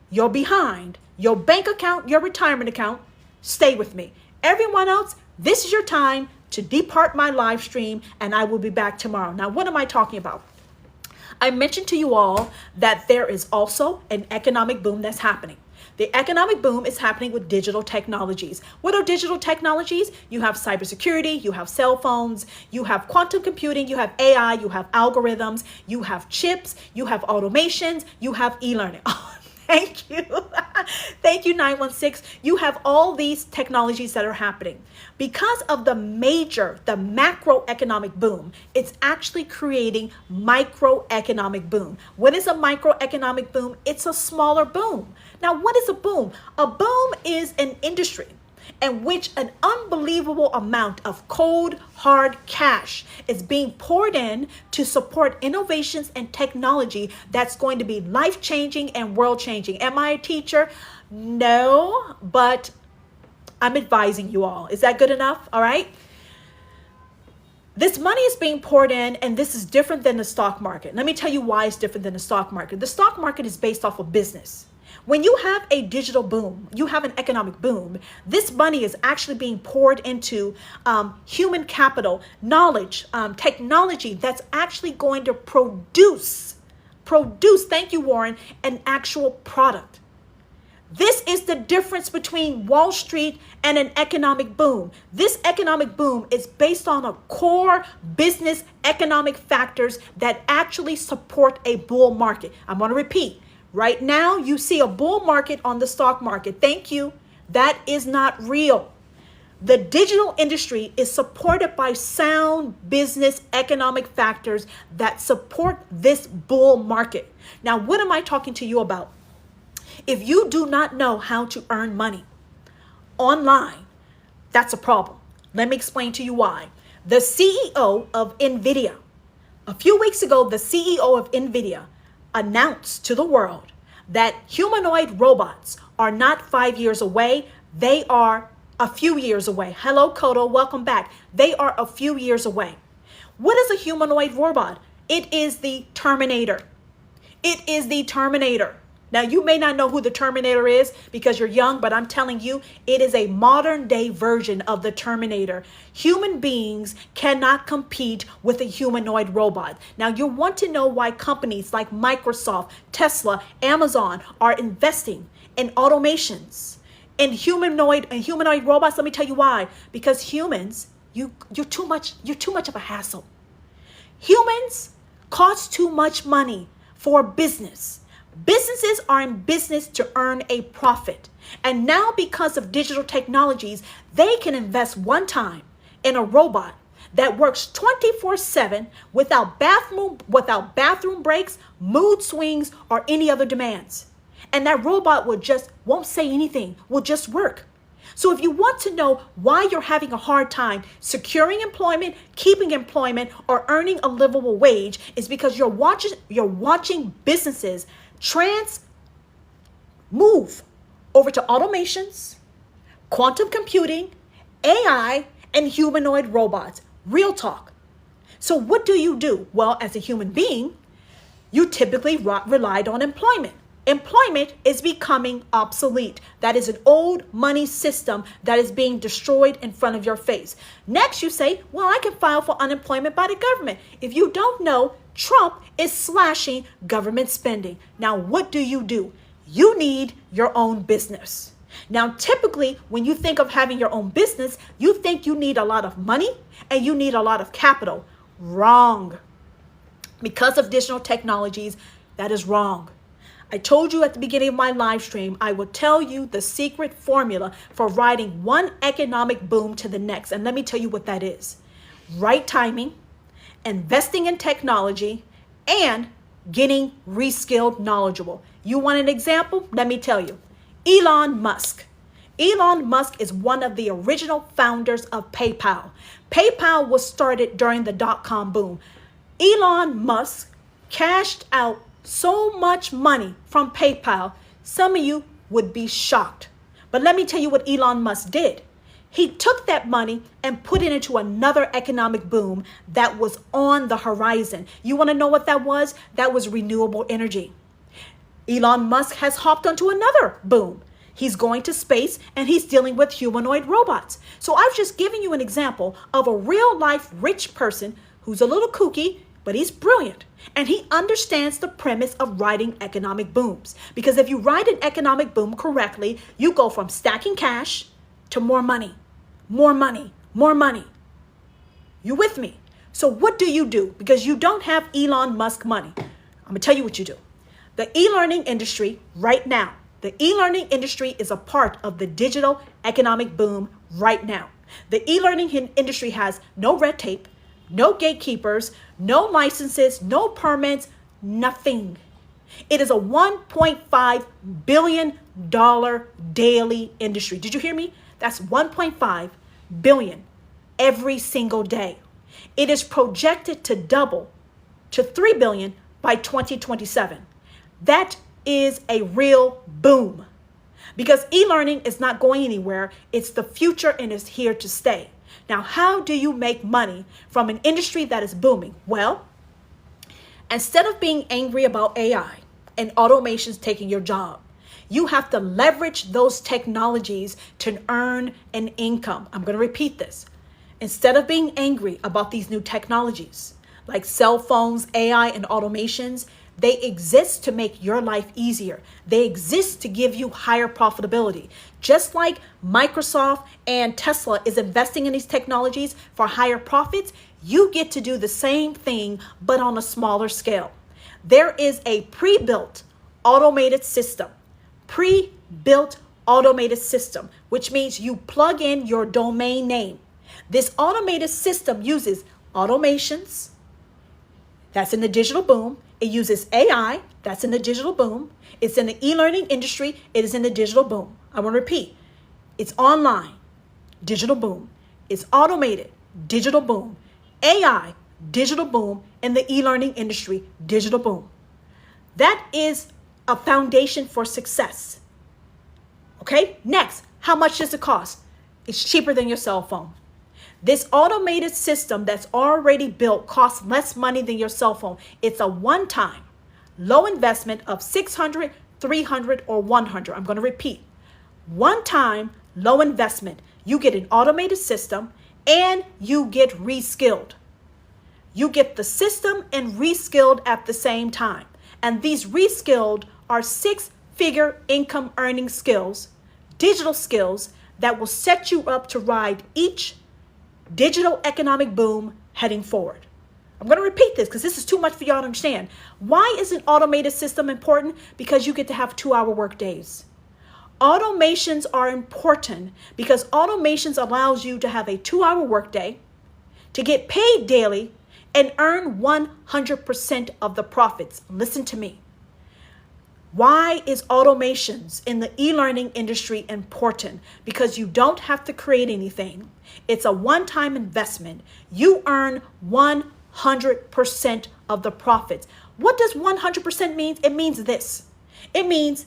your behind, your bank account, your retirement account, stay with me. Everyone else, this is your time to depart my live stream, and I will be back tomorrow. Now, what am I talking about? I mentioned to you all that there is also an economic boom that's happening. The economic boom is happening with digital technologies. What are digital technologies? You have cybersecurity, you have cell phones, you have quantum computing, you have AI, you have algorithms, you have chips, you have automations, you have e-learning. Thank you. Thank you, 916. You have all these technologies that are happening. Because of the macroeconomic boom, it's actually creating microeconomic boom. What is a microeconomic boom? It's a smaller boom. Now, what is a boom? A boom is an industry in which an unbelievable amount of cold, hard cash is being poured in to support innovations and technology that's going to be life-changing and world-changing. Am I a teacher? No, but I'm advising you all. Is that good enough? All right. This money is being poured in, and this is different than the stock market. Let me tell you why it's different than the stock market. The stock market is based off of business. When you have a digital boom, you have an economic boom, this money is actually being poured into human capital, knowledge, technology that's actually going to produce, thank you, Warren, an actual product. This is the difference between Wall Street and an economic boom. This economic boom is based on a core business economic factors that actually support a bull market. I'm going to repeat. Right now, you see a bull market on the stock market. Thank you. That is not real. The digital industry is supported by sound business economic factors that support this bull market. Now, what am I talking to you about? If you do not know how to earn money online, that's a problem. Let me explain to you why. The CEO of NVIDIA, a few weeks ago, the CEO of NVIDIA announced to the world that humanoid robots are not 5 years away. They are a few years away. Hello, Kodo. Welcome back. They are a few years away. What is a humanoid robot? It is the Terminator. It is the Terminator. Now, you may not know who the Terminator is because you're young, but I'm telling you, it is a modern day version of the Terminator. Human beings cannot compete with a humanoid robot. Now, you want to know why companies like Microsoft, Tesla, Amazon are investing in automations and humanoid robots. Let me tell you why. Because humans, you're too much of a hassle. Humans cost too much money for business. Businesses are in business to earn a profit. And now, because of digital technologies, they can invest one time in a robot that works 24/7 without bathroom breaks, mood swings, or any other demands. And that robot won't say anything, will just work. So if you want to know why you're having a hard time securing employment, keeping employment, or earning a livable wage, is because you're watching businesses move over to automations, quantum computing, AI, and humanoid robots. Real talk. So what do? Well, as a human being, you typically relied on employment. Employment is becoming obsolete. That is an old money system that is being destroyed in front of your face. Next, you say, well, I can file for unemployment by the government. If you don't know, Trump is slashing government spending. Now, what do? You need your own business. Now, typically, when you think of having your own business, you think you need a lot of money and you need a lot of capital. Wrong. Because of digital technologies, that is wrong. I told you at the beginning of my live stream, I will tell you the secret formula for riding one economic boom to the next. And let me tell you what that is. Right timing, investing in technology, and getting reskilled knowledgeable. You want an example? Let me tell you. Elon Musk. Elon Musk is one of the original founders of PayPal. PayPal was started during the dot-com boom. Elon Musk cashed out so much money from PayPal, some of you would be shocked. But let me tell you what Elon Musk did. He took that money and put it into another economic boom that was on the horizon. You want to know what that was? That was renewable energy. Elon Musk has hopped onto another boom. He's going to space and he's dealing with humanoid robots. So I've just given you an example of a real life rich person who's a little kooky, but he's brilliant. And he understands the premise of riding economic booms. Because if you ride an economic boom correctly, you go from stacking cash to more money, more money, more money. You with me? So what do? Because you don't have Elon Musk money. I'm going to tell you what you do. The e-learning industry right now, the e-learning industry is a part of the digital economic boom right now. The e-learning industry has no red tape, no gatekeepers, no licenses, no permits, nothing. It is a $1.5 billion daily industry. Did you hear me? That's $1.5 billion every single day. It is projected to double to $3 billion by 2027. That is a real boom because e-learning is not going anywhere. It's the future and it's here to stay. Now, how do you make money from an industry that is booming? Well, instead of being angry about AI and automations taking your job, you have to leverage those technologies to earn an income. I'm going to repeat this. Instead of being angry about these new technologies, like cell phones, AI, and automations, they exist to make your life easier. They exist to give you higher profitability. Just like Microsoft and Tesla is investing in these technologies for higher profits, you get to do the same thing, but on a smaller scale. There is a pre-built automated system, which means you plug in your domain name. This automated system uses automations, that's in the digital boom. It uses AI, that's in the digital boom. It's in the e-learning industry, it is in the digital boom. I want to repeat, it's online, digital boom. It's automated, digital boom. AI, digital boom. In the e-learning industry, digital boom. That is a foundation for success. Okay, next, how much does it cost? It's cheaper than your cell phone. This automated system that's already built costs less money than your cell phone. It's a one-time, low investment of $600 300, or 100. I'm going to repeat. One time, low investment. You get an automated system and you get reskilled. You get the system and reskilled at the same time. And these reskilled are 6-figure income earning skills, digital skills that will set you up to ride each digital economic boom heading forward. I'm going to repeat this because this is too much for y'all to understand. Why is an automated system important? Because you get to have 2-hour work days. Automations are important because automations allows you to have a 2-hour work day, to get paid daily, and earn 100% of the profits. Listen to me. Why is automations in the e-learning industry important? Because you don't have to create anything. It's a one-time investment. You earn 100% of the profits. What does 100% mean? It means this. It means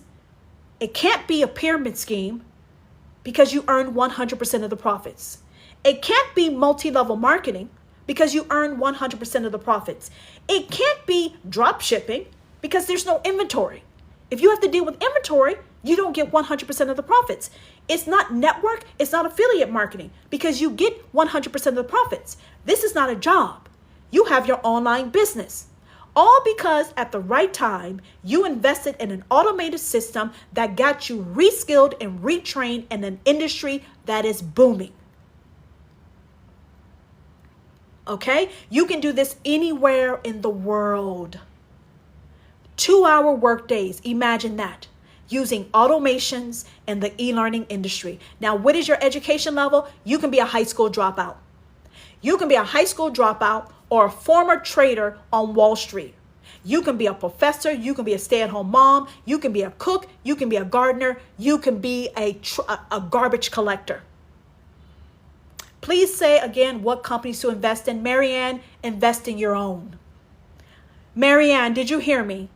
it can't be a pyramid scheme because you earn 100% of the profits. It can't be multi-level marketing because you earn 100% of the profits. It can't be drop shipping because there's no inventory. If you have to deal with inventory, you don't get 100% of the profits. It's not network, it's not affiliate marketing because you get 100% of the profits. This is not a job. You have your online business. All because at the right time, you invested in an automated system that got you reskilled and retrained in an industry that is booming. Okay? You can do this anywhere in the world. 2-hour work days. Imagine that. Using automations in the e-learning industry. Now, what is your education level? You can be a high school dropout. You can be a high school dropout or a former trader on Wall Street. You can be a professor. You can be a stay-at-home mom. You can be a cook. You can be a gardener. You can be a garbage collector. Please say again what companies to invest in. Marianne, invest in your own. Marianne, did you hear me?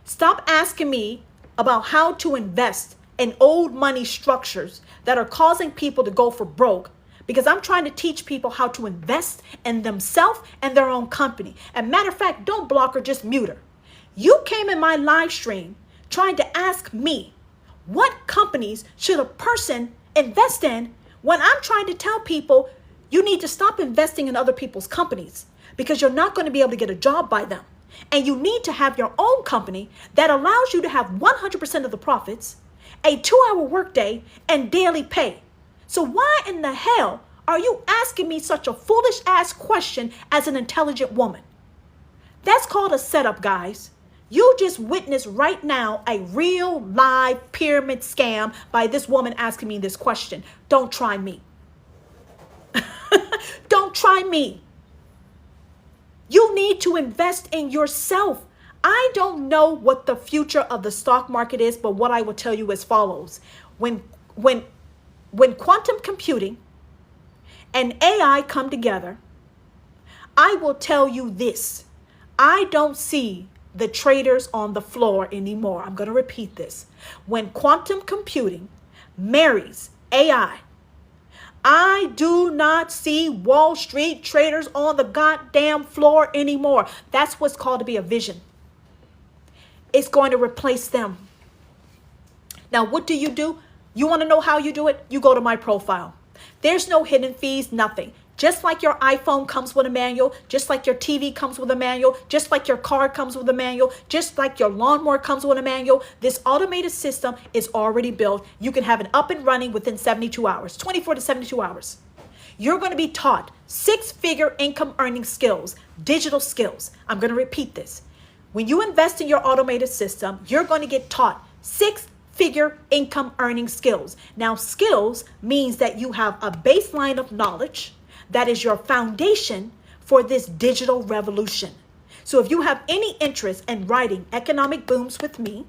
Stop asking me about how to invest in old money structures that are causing people to go for broke, because I'm trying to teach people how to invest in themselves and their own company. And matter of fact, don't block her, just mute her. You came in my live stream trying to ask me what companies should a person invest in when I'm trying to tell people you need to stop investing in other people's companies because you're not going to be able to get a job by them. And you need to have your own company that allows you to have 100% of the profits, a 2-hour workday, and daily pay. So why in the hell are you asking me such a foolish ass question as an intelligent woman? That's called a setup, guys. You just witnessed right now a real live pyramid scam by this woman asking me this question. Don't try me. Don't try me. You need to invest in yourself. I don't know what the future of the stock market is, but what I will tell you as follows. When quantum computing and AI come together, I will tell you this. I don't see the traders on the floor anymore. I'm going to repeat this. When quantum computing marries AI, I do not see Wall Street traders on the goddamn floor anymore. That's what's called to be a vision. It's going to replace them. Now, what do? You want to know how you do it? You go to my profile. There's no hidden fees, nothing. Just like your iPhone comes with a manual, just like your TV comes with a manual, just like your car comes with a manual, just like your lawnmower comes with a manual, this automated system is already built. You can have it up and running within 72 hours, 24 to 72 hours. You're going to be taught 6-figure income earning skills, digital skills. I'm going to repeat this. When you invest in your automated system, you're going to get taught 6-figure income earning skills. Now, skills means that you have a baseline of knowledge that is your foundation for this digital revolution. So if you have any interest in riding economic booms with me,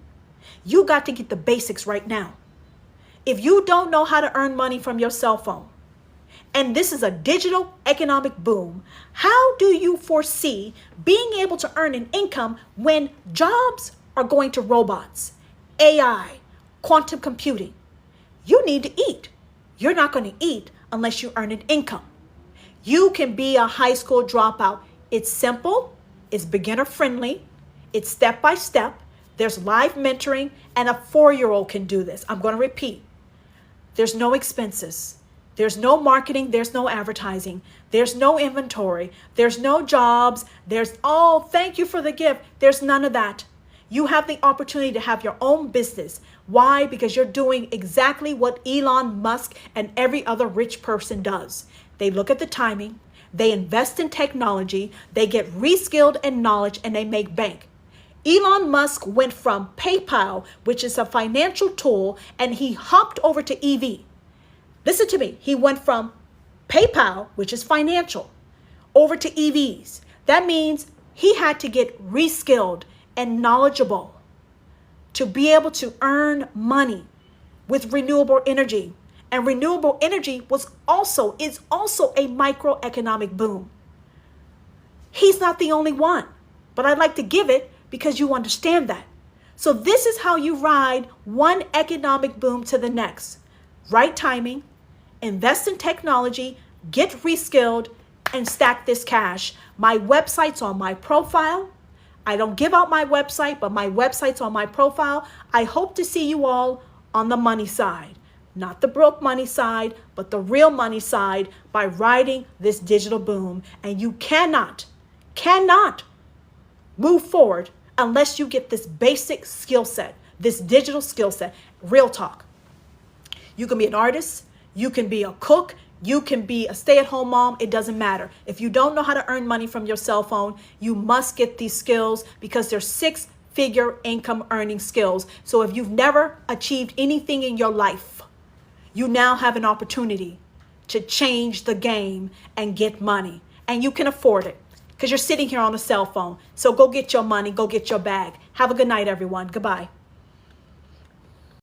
you got to get the basics right now. If you don't know how to earn money from your cell phone, and this is a digital economic boom, how do you foresee being able to earn an income when jobs are going to robots, AI, quantum computing? You need to eat. You're not going to eat unless you earn an income. You can be a high school dropout. It's simple. It's beginner friendly. It's step by step. There's live mentoring, and a 4-year-old can do this. I'm going to repeat. There's no expenses. There's no marketing. There's no advertising. There's no inventory. There's no jobs. Thank you for the gift. There's none of that. You have the opportunity to have your own business. Why? Because you're doing exactly what Elon Musk and every other rich person does. They look at the timing. They invest in technology. They get reskilled in knowledge, and they make bank. Elon Musk went from PayPal, which is a financial tool, and he hopped over to EV. Listen to me. He went from PayPal, which is financial, over to EVs. That means he had to get reskilled and knowledgeable to be able to earn money with renewable energy. And renewable energy is also a microeconomic boom. He's not the only one, but I'd like to give it because you understand that. So this is how you ride one economic boom to the next. Right timing, invest in technology, get reskilled, and stack this cash. My website's on my profile. I don't give out my website, but my website's on my profile. I hope to see you all on the money side. Not the broke money side, but the real money side by riding this digital boom. And you cannot move forward unless you get this basic skill set, this digital skill set. Real talk. You can be an artist. You can be a cook. You can be a stay-at-home mom. It doesn't matter. If you don't know how to earn money from your cell phone, you must get these skills because they're 6-figure income earning skills. So if you've never achieved anything in your life, you now have an opportunity to change the game and get money. And you can afford it because you're sitting here on a cell phone. So go get your money. Go get your bag. Have a good night, everyone. Goodbye.